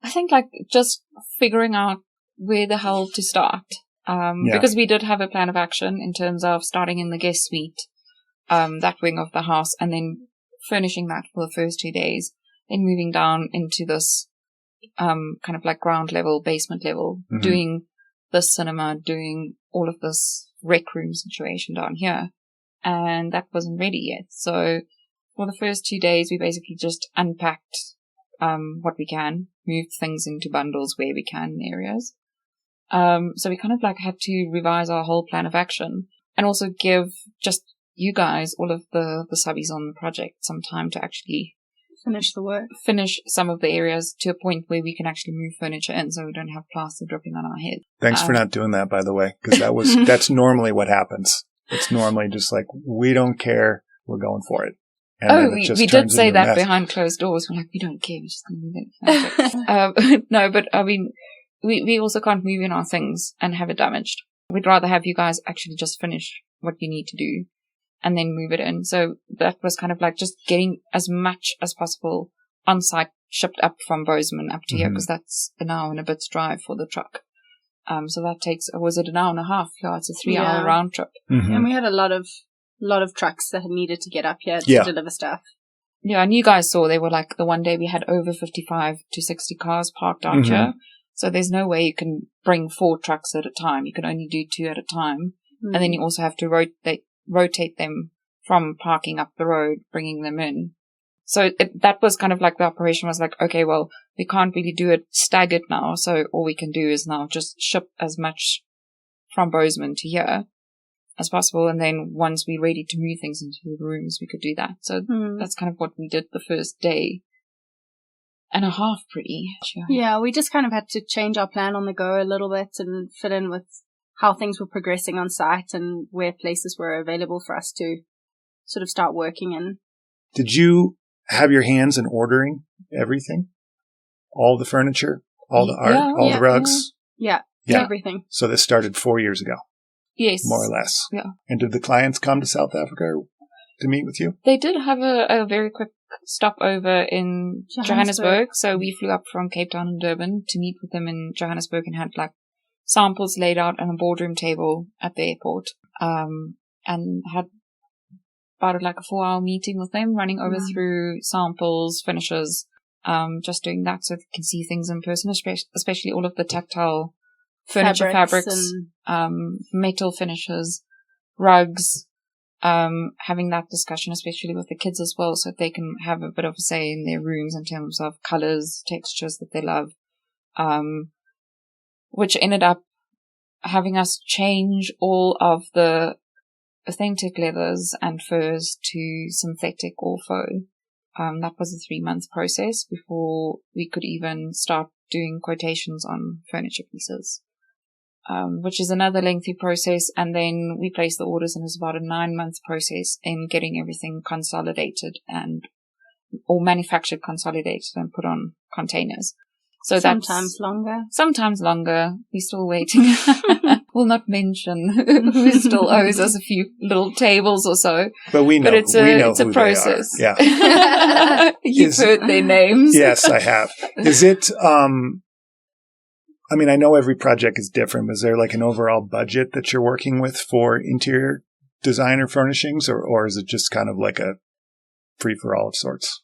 I think like just figuring out where the hell to start. Because we did have a plan of action in terms of starting in the guest suite, that wing of the house, and then furnishing that for the first 2 days, then moving down into this kind of like ground level, basement level, doing the cinema, doing all of this rec room situation down here. And that wasn't ready yet. So for the first 2 days, we basically just unpacked what we can, moved things into bundles where we can in areas. So we kind of like had to revise our whole plan of action, and also give just you guys, all of the subbies on the project, some time to actually finish the work, finish some of the areas to a point where we can actually move furniture in, so we don't have plaster dripping on our head. Thanks for not doing that, by the way, because that's normally what happens. It's normally just like, we don't care, we're going for it. And we did say that behind closed doors. We're like, we don't care, we're just going to move it. No, but I mean, we also can't move in our things and have it damaged. We'd rather have you guys actually just finish what you need to do and then move it in. So that was kind of like just getting as much as possible on site, shipped up from Bozeman up to here, because that's an hour and a bit's drive for the truck. So that takes, was it an hour and a half? Yeah, it's a 3-hour round trip. And we had a lot of trucks that needed to get up here to deliver stuff. Yeah, and you guys saw, they were like, the one day we had over 55 to 60 cars parked out here. So there's no way you can bring 4 trucks at a time. You can only do 2 at a time. And then you also have to rotate them from parking up the road, bringing them in. So that was kind of like the operation was like, okay, well, we can't really do it staggered now. So all we can do is now just ship as much from Bozeman to here as possible. And then once we're ready to move things into the rooms, we could do that. So that's kind of what we did the first day. and a half pretty. Yeah, we just kind of had to change our plan on the go a little bit and fit in with how things were progressing on site and where places were available for us to sort of start working in. Did you have your hands in ordering everything? All the furniture, all the art, all the rugs? Yeah, everything. So this started 4 years ago. Yes. More or less. Yeah. And did the clients come to South Africa to meet with you? They did have a very quick stopover in Johannesburg. So we flew up from Cape Town and Durban to meet with them in Johannesburg and had like samples laid out on a boardroom table at the airport. And had about like a 4-hour meeting with them, running over through samples, finishes, just doing that so they can see things in person, especially all of the tactile furniture, fabrics, metal finishes, rugs, having that discussion, especially with the kids as well, so they can have a bit of a say in their rooms in terms of colors, textures that they love, which ended up having us change all of the authentic leathers and furs to synthetic or faux. That was a 3-month process before we could even start doing quotations on furniture pieces, which is another lengthy process. And then we placed the orders, and it was about a 9-month process in getting everything consolidated or manufactured, consolidated, and put on containers. So sometimes longer. Sometimes longer. We're still waiting. We'll not mention who still owes us a few little tables or so. But we know. But it's a process. Yeah. You've heard their names. Yes, I have. Is it, I mean, I know every project is different, but is there like an overall budget that you're working with for interior designer furnishings, or is it just kind of like a free-for-all of sorts?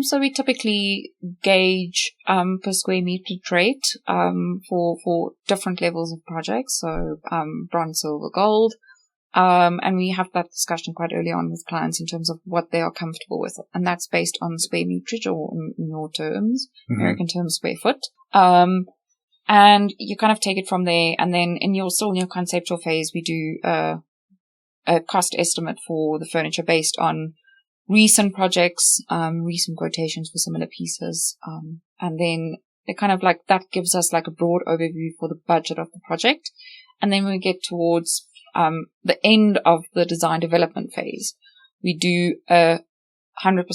So we typically gauge per square meter rate for different levels of projects. So bronze, silver, gold. And we have that discussion quite early on with clients in terms of what they are comfortable with. And that's based on square meterage, or in your terms, American terms, square foot. And you kind of take it from there. And then in your conceptual phase, we do a cost estimate for the furniture based on recent projects, recent quotations for similar pieces. And then it kind of like that gives us like a broad overview for the budget of the project. And then when we get towards the end of the design development phase, we do a 100%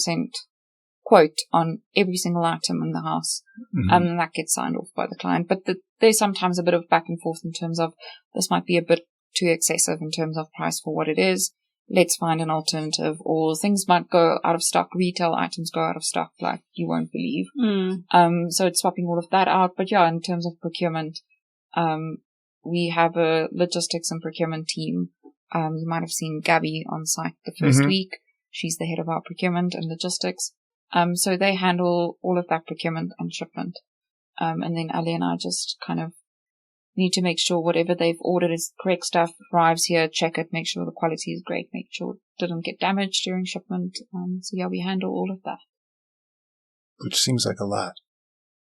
quote on every single item in the house. And that gets signed off by the client. But there's sometimes a bit of back and forth in terms of this might be a bit too excessive in terms of price for what it is. Let's find an alternative, or things might go out of stock. Retail items go out of stock like you won't believe. So it's swapping all of that out. But yeah, in terms of procurement, we have a logistics and procurement team. You might have seen Gabby on site the first week. She's the head of our procurement and logistics. So they handle all of that procurement and shipment. And then Ali and I just kind of need to make sure whatever they've ordered is correct stuff, arrives here, check it, make sure the quality is great, make sure it didn't get damaged during shipment. So yeah, we handle all of that. Which seems like a lot.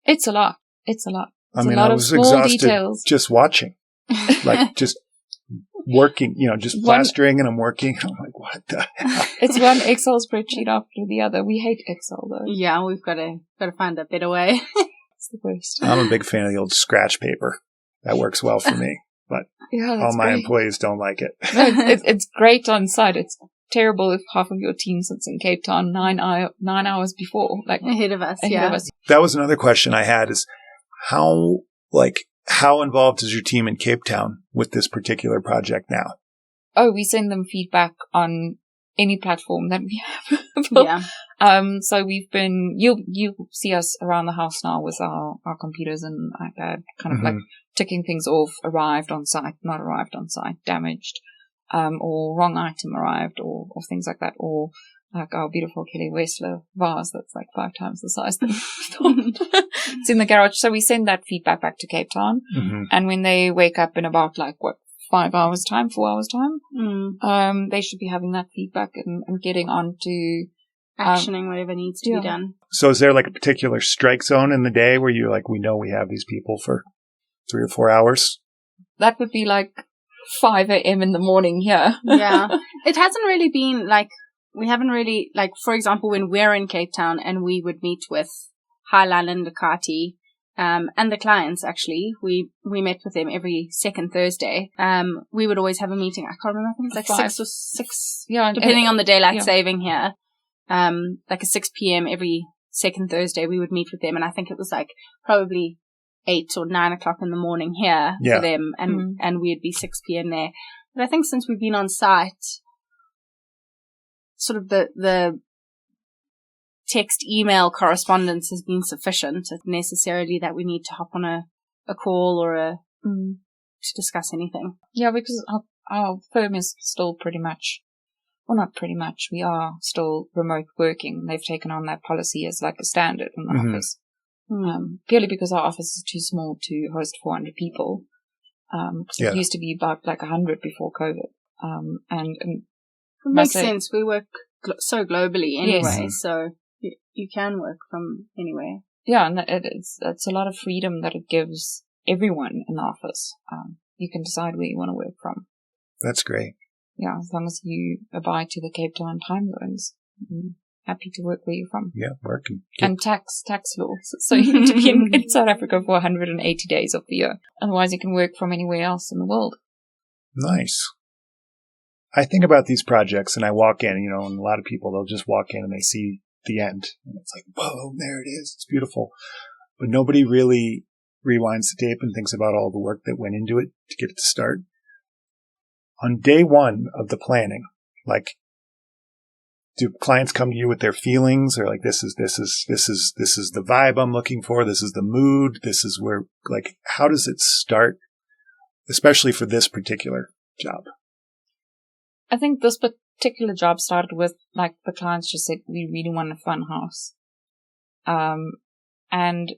It's a lot. It's a lot. It's I mean, a lot I of was small exhausted details. just watching, like just working, just plastering, and I'm working. I'm like, what the hell? It's one Excel spreadsheet after the other. We hate Excel though. Yeah, we've got to find a better way. It's the worst. I'm a big fan of the old scratch paper. That works well for me, but all my employees don't like it. No, it's great on site. It's terrible if half of your team sits in Cape Town 9 hours before, like ahead of us. That was another question I had: is how involved is your team in Cape Town with this particular project now? Oh, we send them feedback on any platform that we have. So we've been, you'll see us around the house now with our computers and iPad, kind of like ticking things off, arrived on site, not arrived on site, damaged, or wrong item arrived, or things like that, or like our beautiful Kelly Wessler vase that's like 5 times the size that we thought. It's in the garage. So we send that feedback back to Cape Town. And when they wake up in about 4 hours time, they should be having that feedback and getting on to actioning whatever needs to be done. So is there like a particular strike zone in the day where you're like, we know we have these people for 3 or 4 hours? That would be like 5 a.m. in the morning here. Yeah. It hasn't really been like, we haven't really, like, for example, when we're in Cape Town and we would meet with Highline and Ducati. And the clients, actually, we met with them every second Thursday. We would always have a meeting. I can't remember. I think it's like 6, yeah, depending on the daylight saving here. Like a 6 p.m. every second Thursday, we would meet with them. And I think it was like probably 8 or 9 o'clock in the morning here for them. And we'd be 6 p.m. there. But I think since we've been on site, sort of the text email correspondence has been sufficient. It's necessarily that we need to hop on a call or to discuss anything. Yeah, because our firm is still pretty much, well, not pretty much, we are still remote working. They've taken on that policy as like a standard in the office. Purely because our office is too small to host 400 people. It used to be about like 100 before COVID. And it makes sense. We work so globally anyway, so you can work from anywhere. Yeah, and it's a lot of freedom that it gives everyone in the office. You can decide where you want to work from. That's great. Yeah, as long as you abide to the Cape Town time zones. Happy to work where you're from. Yeah, working. And tax laws. So you need to be in South Africa for 180 days of the year. Otherwise you can work from anywhere else in the world. Nice. I think about these projects and I walk in, and a lot of people, they'll just walk in and they see the end. And it's like, whoa, there it is. It's beautiful. But nobody really rewinds the tape and thinks about all the work that went into it to get it to start. On day one of the planning, like, do clients come to you with their feelings or like, this is the vibe I'm looking for. This is the mood. This is where, like, how does it start? Especially for this particular job. I think this particular job started with, like, the clients just said, we really want a fun house. And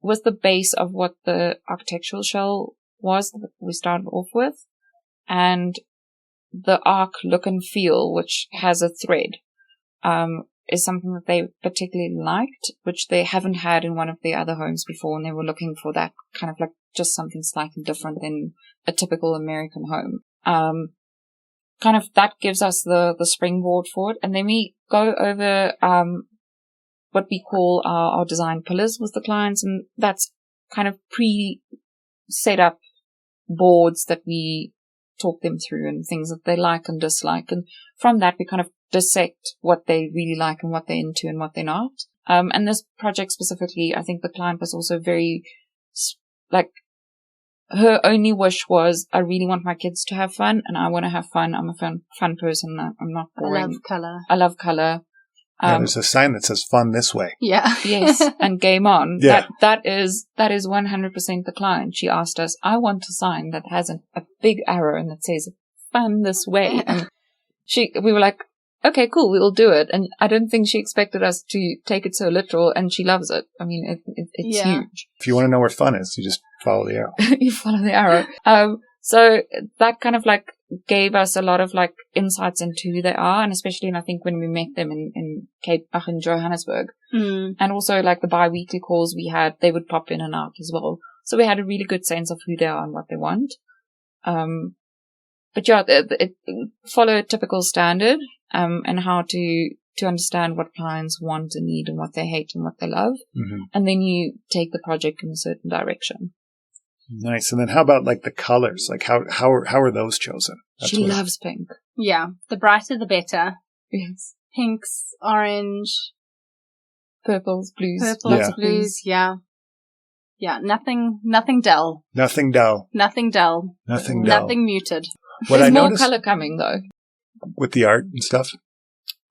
was the base of what the architectural shell was that we started off with. And the arc look and feel, which has a thread, is something that they particularly liked, which they haven't had in one of their other homes before. And they were looking for that kind of like just something slightly different than a typical American home. Kind of that gives us the springboard for it. And then we go over, what we call our design pillars with the clients. And that's kind of set up boards that we talk them through and things that they like and dislike. And from that, we kind of dissect what they really like and what they're into and what they're not. And this project specifically, I think the client was also very, like, her only wish was, I really want my kids to have fun and I want to have fun. I'm a fun person. I'm not boring. I love color. There's a sign that says fun this way. Yeah. Yes. And game on. Yeah. That is 100% the client. She asked us, I want a sign that has a big arrow and that says fun this way. And we were like, okay, cool, we'll do it. And I don't think she expected us to take it so literal, and she loves it. I mean, it's huge. If you want to know where fun is, you just follow the arrow. You follow the arrow. So that kind of like gave us a lot of like insights into who they are, and especially, and I think when we met them in Johannesburg, and also like the bi-weekly calls we had, they would pop in and out as well. So we had a really good sense of who they are and what they want. But yeah, it followed a typical standard, and how to understand what clients want and need and what they hate and what they love. Mm-hmm. And then you take the project in a certain direction. Nice. And then how about like the colors? Like how are those chosen? She loves pink. Yeah. The brighter the better. Yes. Pinks, orange. Purples, blues. Blues. Yeah. Yeah. Nothing dull. Nothing dull. Nothing dull. Nothing dull. Nothing muted. There's more color coming though. With the art and stuff?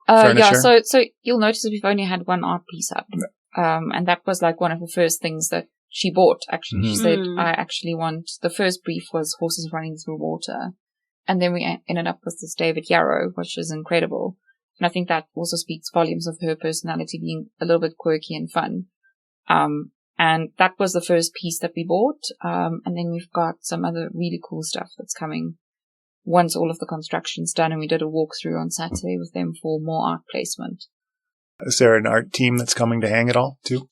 Yeah, so you'll notice that we've only had one art piece up. And that was like one of the first things that she bought, actually. Mm-hmm. She said, I actually want, the first brief was horses running through water. And then we ended up with this David Yarrow, which is incredible. And I think that also speaks volumes of her personality being a little bit quirky and fun. And that was the first piece that we bought. And then we've got some other really cool stuff that's coming once all of the construction's done, and we did a walkthrough on Saturday with them for more art placement. Is there an art team that's coming to hang it all, too?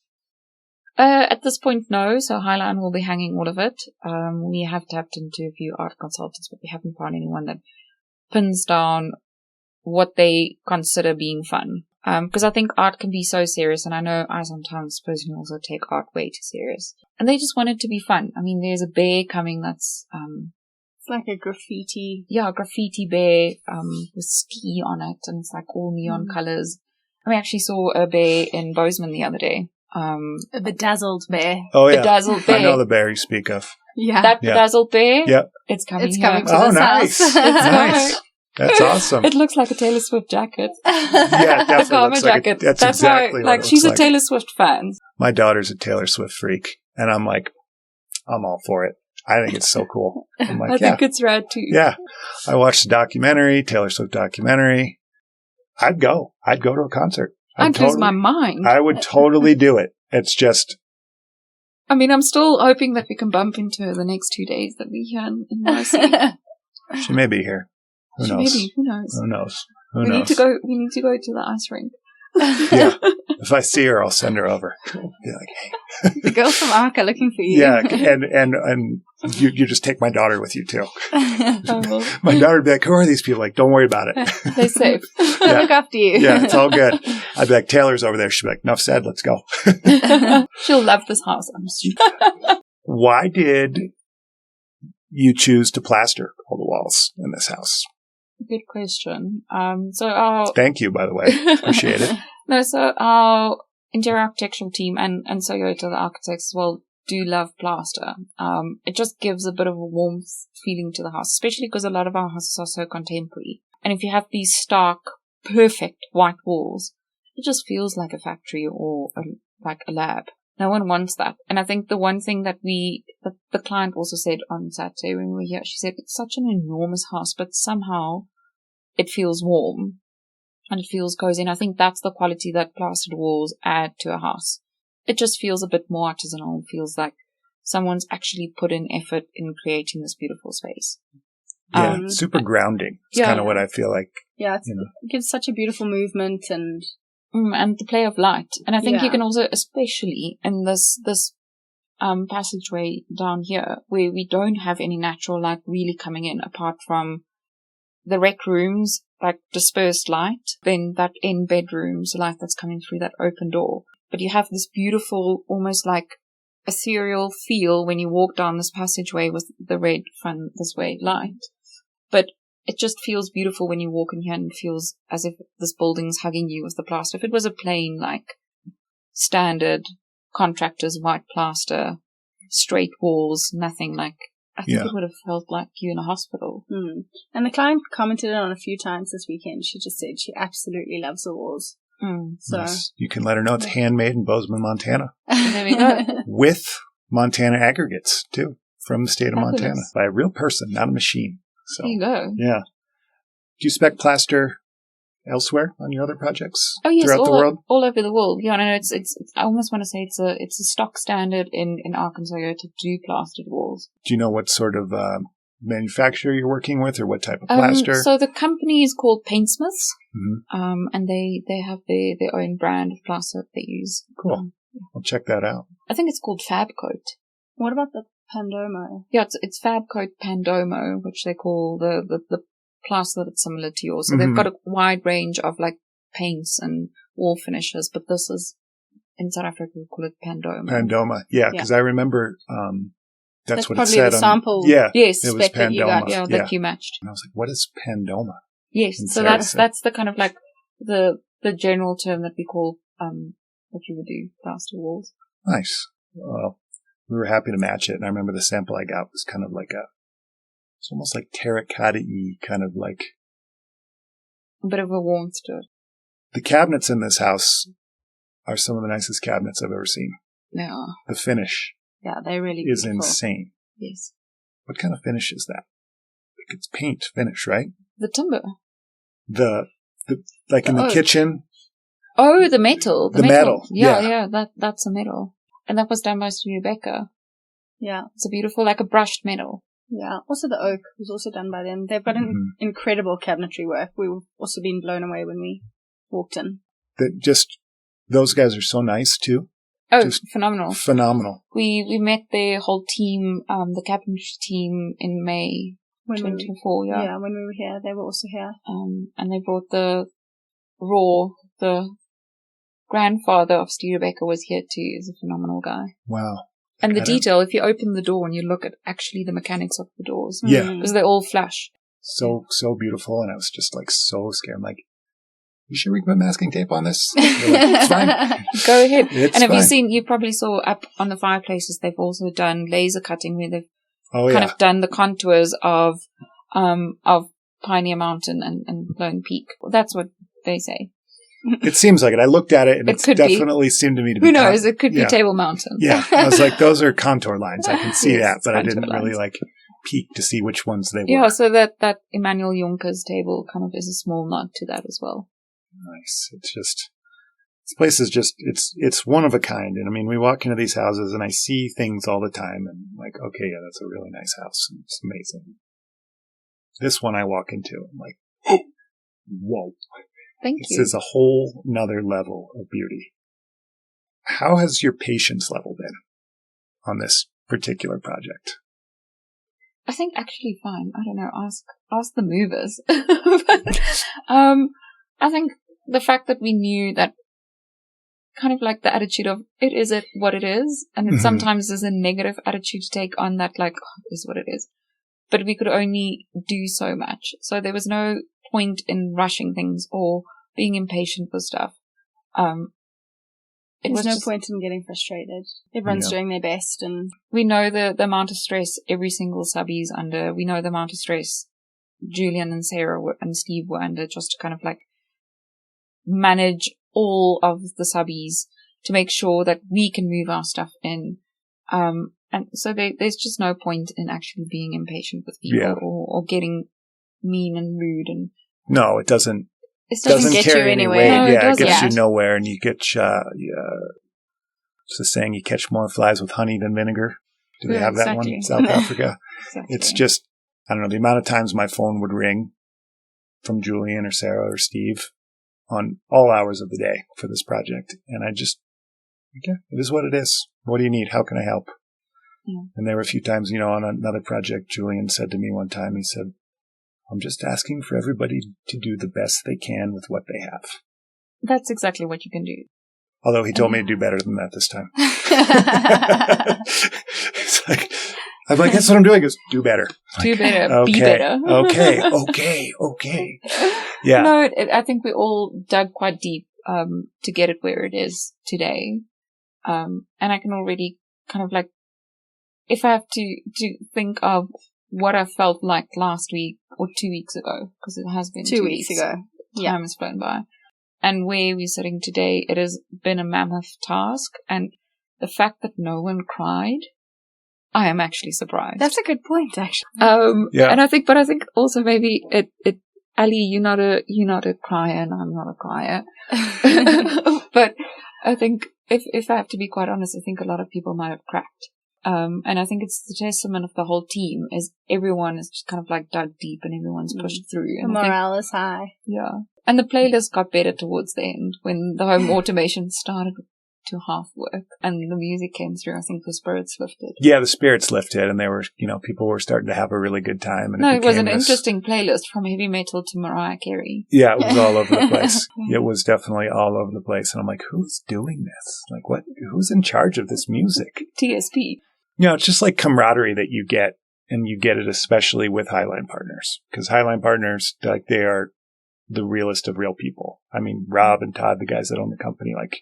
At this point, no. So Highline will be hanging all of it. We have tapped into a few art consultants, but we haven't found anyone that pins down what they consider being fun. Because I think art can be so serious, and I know I sometimes personally also take art way too serious. And they just want it to be fun. I mean, there's a bear coming that's it's like a graffiti. Yeah, graffiti bear with ski on it, and it's like all neon colors. We actually saw a bear in Bozeman the other day. A bedazzled bear. Oh, yeah. Bedazzled bear. I know the bear you speak of. Yeah. That bedazzled bear? Yep. It's coming It's here. coming to Oh, this nice. house. Nice. That's awesome. It looks like a Taylor Swift jacket. Yeah, it A definitely Karma looks like jacket. That's exactly why, what it she's looks a like. Taylor Swift fan. My daughter's a Taylor Swift freak, and I'm like, I'm all for it. I think it's so cool. I'm like, I think it's rad too. Yeah. I watched the documentary, Taylor Swift documentary. I'd go to a concert. I'd lose my mind. I would totally do it. It's just, I mean, I'm still hoping that we can bump into her the next 2 days that we're here in Marcy. she may be here. Who knows? Maybe. Who knows? Who knows? We need to go to the ice rink. Yeah. If I see her, I'll send her over. Be like, hey. The girls from Arca looking for you. Yeah, and you just take my daughter with you too. Oh. My daughter would be like, who are these people? Like, don't worry about it. They're safe. They'll look after you. Yeah, it's all good. I'd be like, Taylor's over there. She'd be like, enough said, let's go. She'll love this house, I'm sure. Why did you choose to plaster all the walls in this house? Good question. Thank you, by the way. Appreciate it. No, so our interior architectural team and Toyota, the architects, well, do love plaster. It just gives a bit of a warmth feeling to the house, especially because a lot of our houses are so contemporary. And if you have these stark, perfect white walls, it just feels like a factory or like a lab. No one wants that. And I think the one thing that the client also said on Saturday when we were here, she said, it's such an enormous house, but somehow it feels warm and it feels cozy. And I think that's the quality that plastered walls add to a house. It just feels a bit more artisanal. It feels like someone's actually put in effort in creating this beautiful space. Yeah, super grounding. It's kind of what I feel like. Yeah, it gives such a beautiful movement and the play of light. And I think you can also, especially in this passageway down here, where we don't have any natural light really coming in apart from the rec rooms, like dispersed light, then that in bedrooms light that's coming through that open door. But you have this beautiful, almost like ethereal feel when you walk down this passageway with the red front this way light. But it just feels beautiful when you walk in here and it feels as if this building's hugging you with the plaster. If it was a plain, like, standard contractor's white plaster, straight walls, nothing like, I think it would have felt like you in a hospital. Mm. And the client commented on a few times this weekend. She just said she absolutely loves the walls. So yes. You can let her know it's handmade in Bozeman, Montana. There we go. With Montana aggregates, too, from the state of Fabulous. Montana. By a real person, not a machine. So, There you go. yeah. Do you spec plaster elsewhere on your other projects? Oh yes, throughout the world? all over the world. Yeah, no, it's. I almost want to say it's a stock standard in Arkansas to do plastered walls. Do you know what sort of manufacturer you're working with, or what type of plaster? So the company is called Paintsmiths, Mm-hmm. and they have their own brand of plaster that they use. Cool. I'll check that out. I think it's called Fabcoat. what about the Pandomo? Yeah, it's Fabcoat Pandomo, which they call the plaster that's similar to yours. So they've got a wide range of like paints and wall finishes, but this is, in South Africa, we call it Pandoma. Pandoma. Yeah, because I remember that's what it probably said. the sample. Yeah. Yes, it was spec that you got. Pandoma. yeah, that you matched. And I was like, what is Pandoma? Yes, And so Sarah that's the kind of like the general term that we call what you would do plaster walls. Nice. Well, we were happy to match it. And I remember the sample I got was kind of like it's almost like terracotta-y, kind of like. A bit of a warmth to it. The cabinets in this house are some of the nicest cabinets I've ever seen. Yeah. The finish Yeah, they're really is beautiful. insane. Yes. What kind of finish is that? Like it's paint finish, right? The timber. The like in the oak. kitchen. Oh, the metal. The metal. Yeah, that's a metal. And that was done by Rebecca. Yeah. It's a beautiful, like a brushed metal. Yeah. Also the oak was also done by them. They've got an incredible cabinetry work. We've also been blown away when we walked in. Those guys are so nice too. Oh, Just phenomenal. Phenomenal. We met their whole team, the cabinetry team in May 2024, Yeah, when we were here, they were also here. And they brought the raw the grandfather of Studebaker was here too. He's a phenomenal guy. Wow. And the detail, if you open the door and you look at actually the mechanics of the doors. Yeah. Because they all flash. So beautiful. And I was just like so scared. I'm like, you sure we can put masking tape on this? Like, it's fine. Go ahead. It's and have fine. you seen, you probably saw up on the fireplaces, they've also done laser cutting where they've kind of done the contours of Pioneer Mountain and Lone Peak. That's what they say. It seems like it. I looked at it and It it could definitely seemed to me to be. Who knows? It could be Table Mountain. Yeah. I was like, those are contour lines. I can see Yes, that, but I didn't contour really lines. like peek to see which ones they were. Yeah, so that Emmanuel Jonker's table kind of is a small nod to that as well. Nice. It's just, this place is just, it's one of a kind. And I mean, we walk into these houses and I see things all the time and I'm like, okay, yeah, that's a really nice house. And it's amazing. This one I walk into, I'm like, oh, whoa. Thank This you. is a whole nother level of beauty. How has your patience level been on this particular project? I think actually fine. I don't know. Ask the movers. But, I think the fact that we knew that kind of like the attitude of it is what it is, and it sometimes is a negative attitude to take on that, like, oh, it is what it is. But we could only do so much. So there was no point in rushing things or being impatient with stuff. There's no point in getting frustrated. Everyone's doing their best, and we know the amount of stress every single subby is under. We know the amount of stress Julian and Sarah and Steve were under, just to kind of like manage all of the subbies to make sure that we can move our stuff in. And so there's just no point in actually being impatient with people or getting mean and rude. And no, it doesn't. It doesn't get carry you any anywhere. weight. No, Yeah, it it gets you doesn't. nowhere, and you get it's the saying, you catch more flies with honey than vinegar. Do they Yeah, have that exactly. one in South Africa? exactly. It's just, I don't know, the amount of times my phone would ring from Julian or Sarah or Steve on all hours of the day for this project, and I just, okay, it is what it is. What do you need? How can I help? Yeah. And there were a few times, on another project, Julian said to me one time, he said, I'm just asking for everybody to do the best they can with what they have. That's exactly what you can do. Although he told me to do better than that this time. It's like, I'm like, that's what I'm doing, is do better. Do better. Okay, Be better. okay. Yeah. No, I think we all dug quite deep to get it where it is today. And I can already kind of like, if I have to think of what I felt like last week or 2 weeks ago, because it has been 2 weeks ago. Time has flown by. And where we're sitting today, it has been a mammoth task. And the fact that no one cried, I am actually surprised. That's a good point, actually. Yeah. And I think also maybe Ali, you're not a crier and I'm not a crier. But I think if I have to be quite honest, I think a lot of people might have cracked. And I think it's the testament of the whole team is everyone is just kind of like dug deep and everyone's pushed through. The And morale is high. yeah. And the playlist got better towards the end when the home automation started to half work and the music came through. I think the spirits lifted. Yeah, the spirits lifted, and they were, people were starting to have a really good time. And No, it was became an interesting playlist from heavy metal to Mariah Carey. Yeah, it was all over the place. It was definitely all over the place. And I'm like, who's doing this? Like, what? Who's in charge of this music? TSP. It's just like camaraderie that you get, and you get it especially with Highline Partners. Because Highline Partners, like, they are the realest of real people. I mean, Rob and Todd, the guys that own the company, like,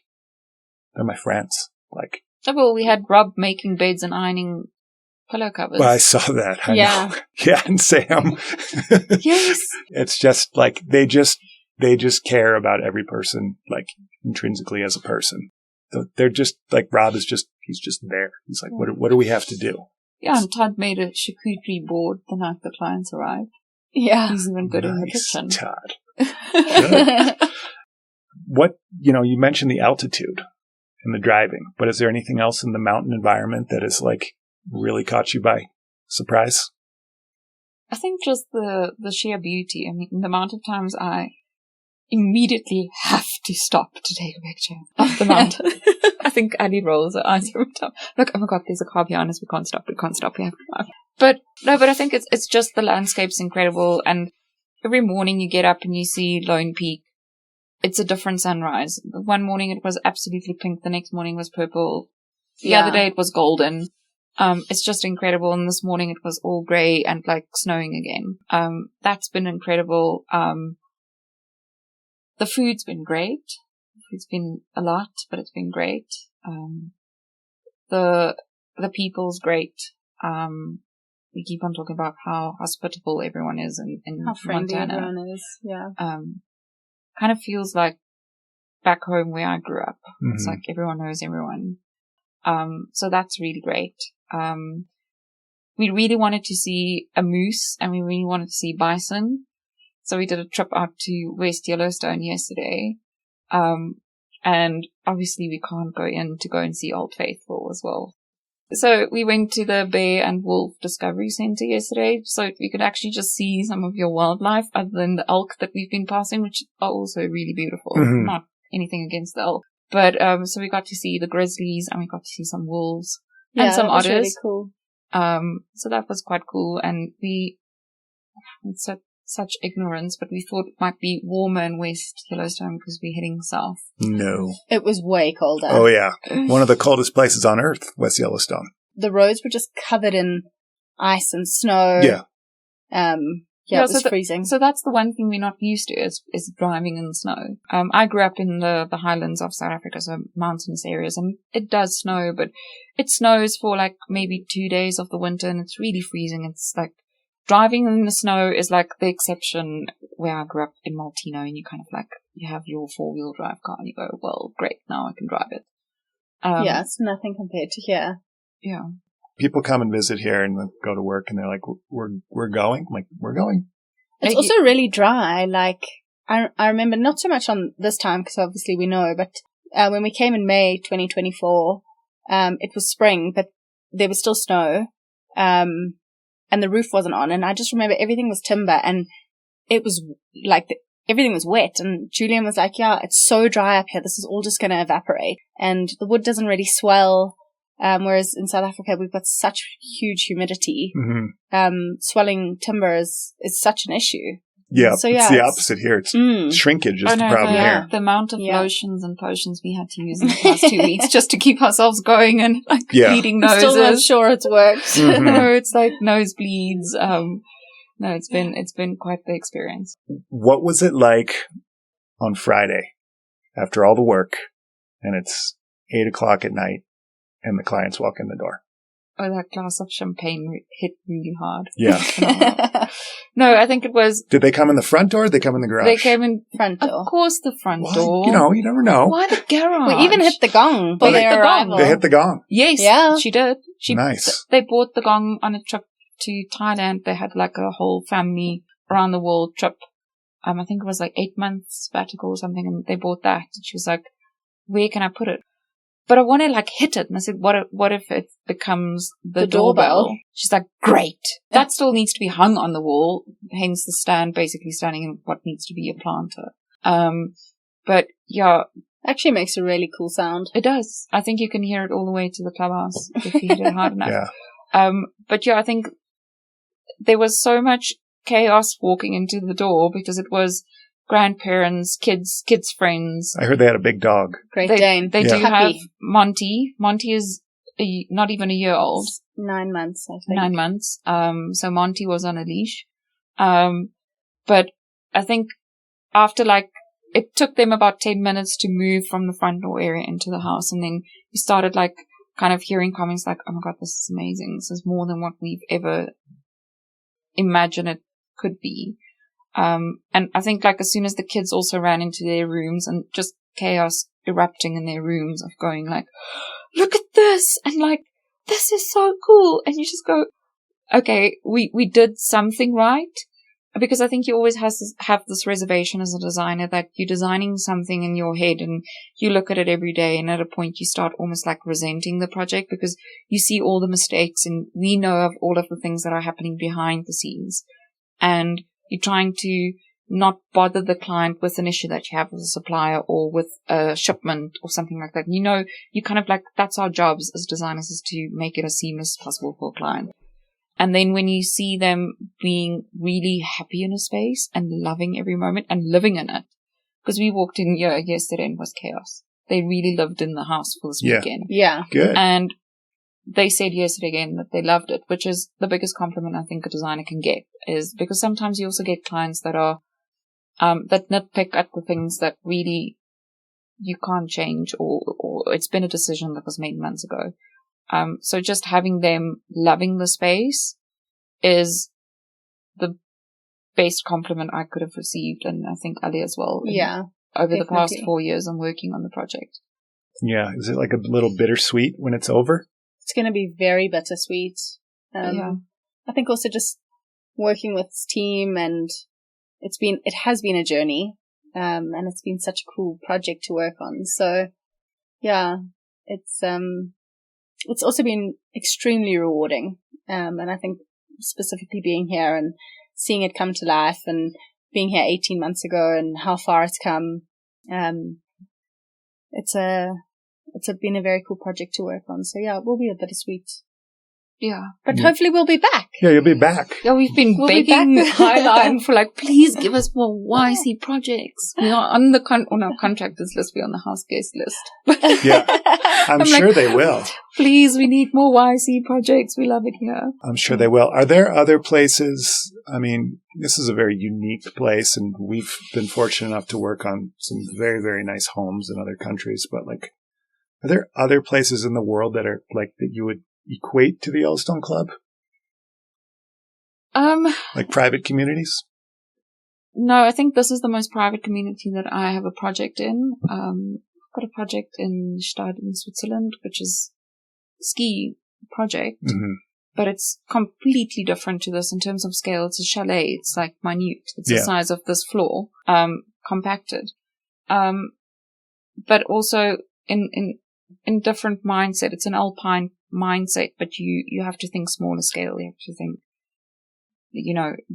they're my friends. Like, Oh, well, we had Rob making beds and ironing pillow covers. well, I saw that. I Yeah. know. Yeah, and Sam. Yes. It's just like they just care about every person, like, intrinsically as a person. They're just like, Rob is just, he's just there. He's like, what do we have to do? Yeah, and Todd made a charcuterie board the night the clients arrived. Yeah. He's even good in the Nice, kitchen. Todd. Good. What, you mentioned the altitude and the driving, but is there anything else in the mountain environment that is like really caught you by surprise? I think just the sheer beauty. I mean, the amount of times I immediately have to stop to take a picture of the mountain. I think Ali rolls her eyes every time. Like, oh my God, there's a car behind us. We can't stop. We have to drive. But I think it's just the landscape's incredible. And every morning you get up and you see Lone Peak it's a different sunrise. One morning it was absolutely pink. The next morning was purple. The Yeah. other day it was golden. It's just incredible. And this morning it was all grey and like snowing again. That's been incredible. The food's been great. It's been a lot, but it's been great. The people's great. We keep on talking about how hospitable everyone is in How friendly Montana. everyone is. Yeah. Kind of feels like back home where I grew up. Mm-hmm. It's like everyone knows everyone. So that's really great. We really wanted to see a moose and we really wanted to see bison. So we did a trip out to West Yellowstone yesterday. And obviously we can't go in to go and see Old Faithful as well. So we went to the Bear and Wolf Discovery Center yesterday so we could actually just see some of your wildlife other than the elk that we've been passing, which are also really beautiful. Mm-hmm. Not anything against the elk. But, so we got to see the grizzlies and we got to see some wolves and some that was otters. really cool. So that was quite cool. And it's such ignorance, but we thought it might be warmer in West Yellowstone because we're heading south. No. It was way colder. Oh, yeah. One of the coldest places on Earth, West Yellowstone. The roads were just covered in ice and snow. Yeah. It was freezing. So that's the one thing we're not used to is driving in the snow. I grew up in the highlands of South Africa, so mountainous areas, and it does snow, but it snows for like maybe 2 days of the winter and it's really freezing. It's like driving in the snow is like the exception where I grew up in Maltino and you kind of like, you have your 4-wheel drive car and you go, well, great, now I can drive it. It's nothing compared to here. Yeah. People come and visit here and go to work and they're like, we're going? I'm like, we're going. It's also really dry. Like, I remember not so much on this time because obviously we know, but when we came in May 2024, it was spring, but there was still snow, and the roof wasn't on. And I just remember everything was timber and it was like everything was wet. And Julian was like, yeah, it's so dry up here. This is all just going to evaporate. And the wood doesn't really swell. Whereas in South Africa, we've got such huge humidity. Mm-hmm. Swelling timber is such an issue. Yeah, so, it's the opposite here. It's shrinkage is the problem here. The amount of lotions and potions we had to use in the past 2 weeks just to keep ourselves going and like bleeding noses. Still not sure it's worked. Mm-hmm. No, it's like nosebleeds. No, it's been quite the experience. What was it like on Friday after all the work and it's 8:00 at night and the clients walk in the door? Oh, that glass of champagne hit really hard. Yeah. No, I think it was... Did they come in the front door or did they come in the garage? They came in... Front door. Of course the front door. You know, you never know. Why the garage? We even hit the gong They for hit their the gong. arrival. They hit the gong. Yes, Yeah. she did. Nice. They bought the gong on a trip to Thailand. They had like a whole family around the world trip. I think it was like 8 months sabbatical or something, and they bought that. And she was like, where can I put it? But I want to like hit it. And I said, what if it becomes the doorbell? She's like, great. That still needs to be hung on the wall. Hence the stand basically standing in what needs to be a planter. But yeah. Actually makes a really cool sound. It does. I think you can hear it all the way to the clubhouse if you hit it hard enough. Yeah. But yeah, I think there was so much chaos walking into the door because it was grandparents, kids' friends. I heard they had a big dog. Great Dane. They do Puppy. have Monty. Monty is not even a year old. 9 months, I think. 9 months. So Monty was on a leash. But I think after like, it took them about 10 minutes to move from the front door area into the house. And then we started like kind of hearing comments like, oh my God, this is amazing. This is more than what we've ever imagined it could be. And I think like as soon as the kids also ran into their rooms and just chaos erupting in their rooms of going like, look at this. And like, this is so cool. And you just go, okay, we did something right. Because I think you always have this reservation as a designer that you're designing something in your head and you look at it every day and at a point you start almost like resenting the project because you see all the mistakes and we know of all of the things that are happening behind the scenes. And you're trying to not bother the client with an issue that you have with a supplier or with a shipment or something like that. You know, you kind of like, that's our jobs as designers is to make it as seamless as possible for a client. And then when you see them being really happy in a space and loving every moment and living in it, because we walked in here yesterday and it was chaos. They really lived in the house for this weekend. Yeah. Good. And they said yesterday again that they loved it, which is the biggest compliment I think a designer can get, is because sometimes you also get clients that are, that nitpick at the things that really you can't change, or it's been a decision that was made months ago. So just having them loving the space is the best compliment I could have received, and I think Ali as well. Yeah. Over definitely. the past 4 years I'm working on the project. Yeah. Is it like a little bittersweet when it's over? It's going to be very bittersweet. Yeah. I think also just working with this team, and it has been a journey, and it's been such a cool project to work on. So yeah, it's also been extremely rewarding. And I think specifically being here and seeing it come to life, and being here 18 months ago and how far it's come, it's been a very cool project to work on. So yeah, it will be a bittersweet. Yeah. But hopefully we'll be back. Yeah, you'll be back. Yeah, we've been begging Highline for like, please give us more YC projects. We are on the on our contractors list. We're on the house guest list. Yeah. I'm sure like, they will. Please, we need more YC projects. We love it here. I'm sure they will. Are there other places? I mean, this is a very unique place, and we've been fortunate enough to work on some very, very nice homes in other countries. But like, are there other places in the world that are like that you would equate to the Yellowstone Club? Like private communities? No, I think this is the most private community that I have a project in. I've got a project in Stade in Switzerland, which is a ski project, but it's completely different to this in terms of scale. It's a chalet. It's like minute. It's the size of this floor, compacted. But also in different mindset. It's an alpine mindset, but you have to think smaller scale. You have to think,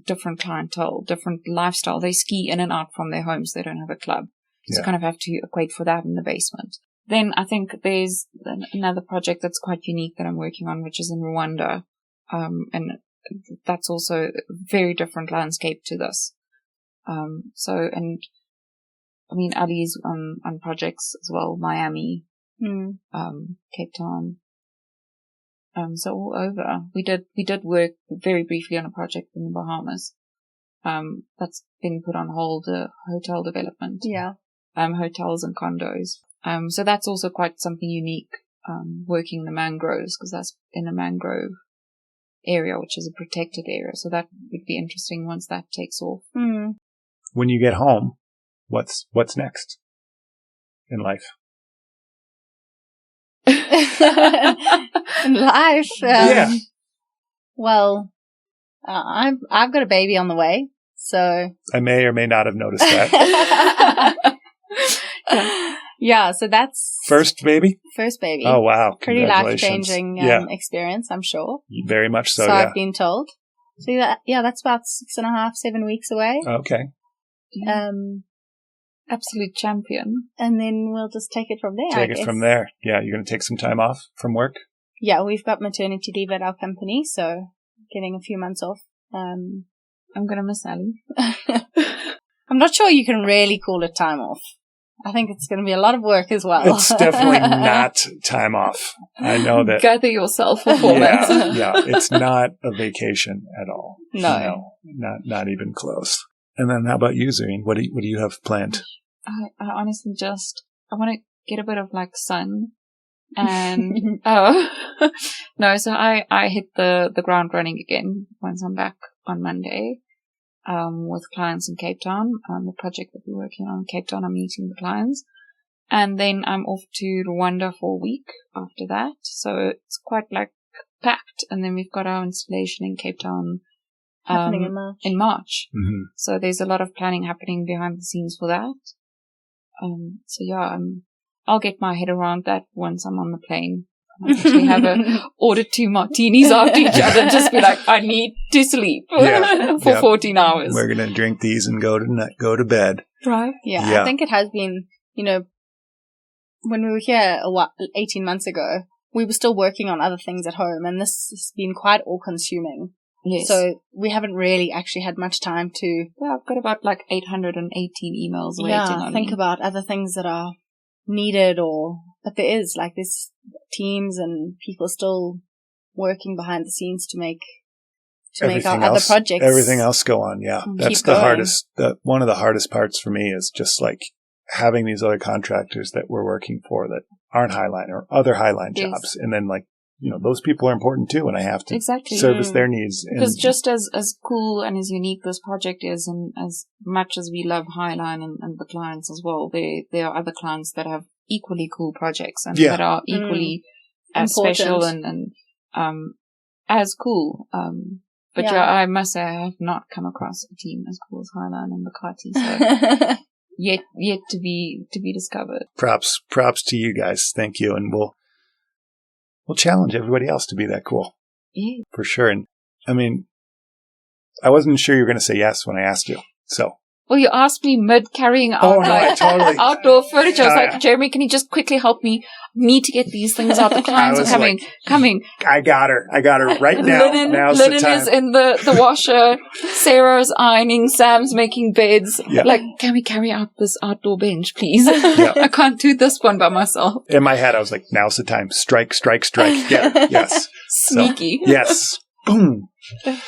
different clientele, different lifestyle. They ski in and out from their homes. They don't have a club. So you kind of have to equate for that in the basement. Then I think there's another project that's quite unique that I'm working on, which is in Rwanda. And that's also a very different landscape to this. Ali's on projects as well, Miami, Cape Town. So all over. We did work very briefly on a project in the Bahamas. That's been put on hold, hotel development. Yeah. Hotels and condos. So that's also quite something unique, working in the mangroves, because that's in a mangrove area, which is a protected area. So that would be interesting once that takes off. Mm. When you get home, what's next in life? In life, yeah. Well, I've got a baby on the way, so I may or may not have noticed that. Yeah, so that's first baby. Oh wow! Pretty life-changing experience, I'm sure. Very much so. So I've been told. So that's about 6.5, 7 weeks away. Okay. Absolute champion. And then we'll just take it from there. Take it from there. Yeah, you're going to take some time off from work? Yeah, we've got maternity leave at our company, so getting a few months off. I'm going to miss Ali. I'm not sure you can really call it time off. I think it's going to be a lot of work as well. It's definitely not time off. I know that. Gather yourself for 4 months. Yeah, it's not a vacation at all. No, not even close. And then how about you, Zarine? What do you have planned? I honestly I want to get a bit of like sun, and so I hit the ground running again once I'm back on Monday, with clients in Cape Town. The project that we're working on in Cape Town, I'm meeting the clients, and then I'm off to Rwanda for a week after that. So it's quite like packed, and then we've got our installation in Cape Town. Happening in March. Mm-hmm. So there's a lot of planning happening behind the scenes for that. I'll get my head around that once I'm on the plane. I actually order 2 martinis after each other, just be like, I need to sleep for 14 hours. We're going to drink these and go to bed. Right. Yeah, I think it has been, when we were here 18 months ago, we were still working on other things at home, and this has been quite all-consuming. Yes. So we haven't really actually had much time to... Yeah, I've got about like 818 emails waiting on think me. about other things that are needed but there is like this teams and people still working behind the scenes to make our other projects. Everything else go on. Yeah. That's the going. hardest. One of the hardest parts for me is just like having these other contractors that we're working for that aren't Highline or other Highline jobs. And then like, those people are important too, and I have to service their needs. Because just as cool and as unique this project is, and as much as we love Highline and the clients as well, there are other clients that have equally cool projects and that are equally as special and as cool. But I must say I have not come across a team as cool as Highline and McLeod. So yet to be discovered. Props to you guys. Thank you, and we'll challenge everybody else to be that cool. Yeah. For sure. And I mean, I wasn't sure you were going to say yes when I asked you. So. Well, you asked me mid carrying out totally. outdoor furniture. I was like, Jeremy, can you just quickly help me? Need to get these things out. The clients are coming. I got her right now. Now's linen the time. is in the washer. Sarah's ironing. Sam's making beds. Yeah. Like, can we carry out this outdoor bench, please? Yeah. I can't do this one by myself. In my head, I was like, now's the time. Strike. Yeah. Yes. Sneaky. So, yes. Boom.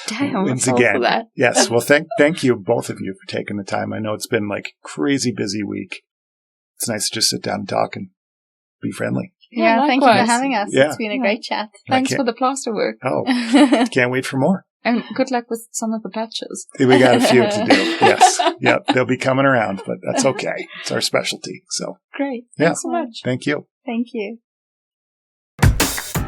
Damn. Wins again. For that. Yes. Well, thank you, both of you, for taking the time. I know it's been like crazy busy week. It's nice to just sit down and talk and be friendly. Yeah, thank you for having us. Yeah. It's been a great chat. Thanks for the plaster work. Oh, can't wait for more. And good luck with some of the patches. We got a few to do. Yes. Yep. They'll be coming around, but that's okay. It's our specialty. So great. Yeah. Thanks so much. Thank you. Thank you.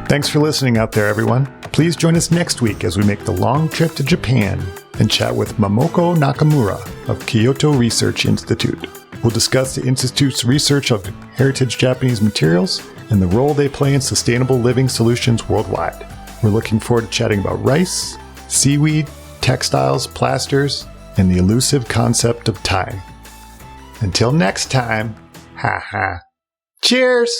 Thanks for listening out there, everyone. Please join us next week as we make the long trip to Japan and chat with Momoko Nakamura of Kyoto Research Institute. We'll discuss the Institute's research of heritage Japanese materials and the role they play in sustainable living solutions worldwide. We're looking forward to chatting about rice, seaweed, textiles, plasters, and the elusive concept of time. Until next time, cheers!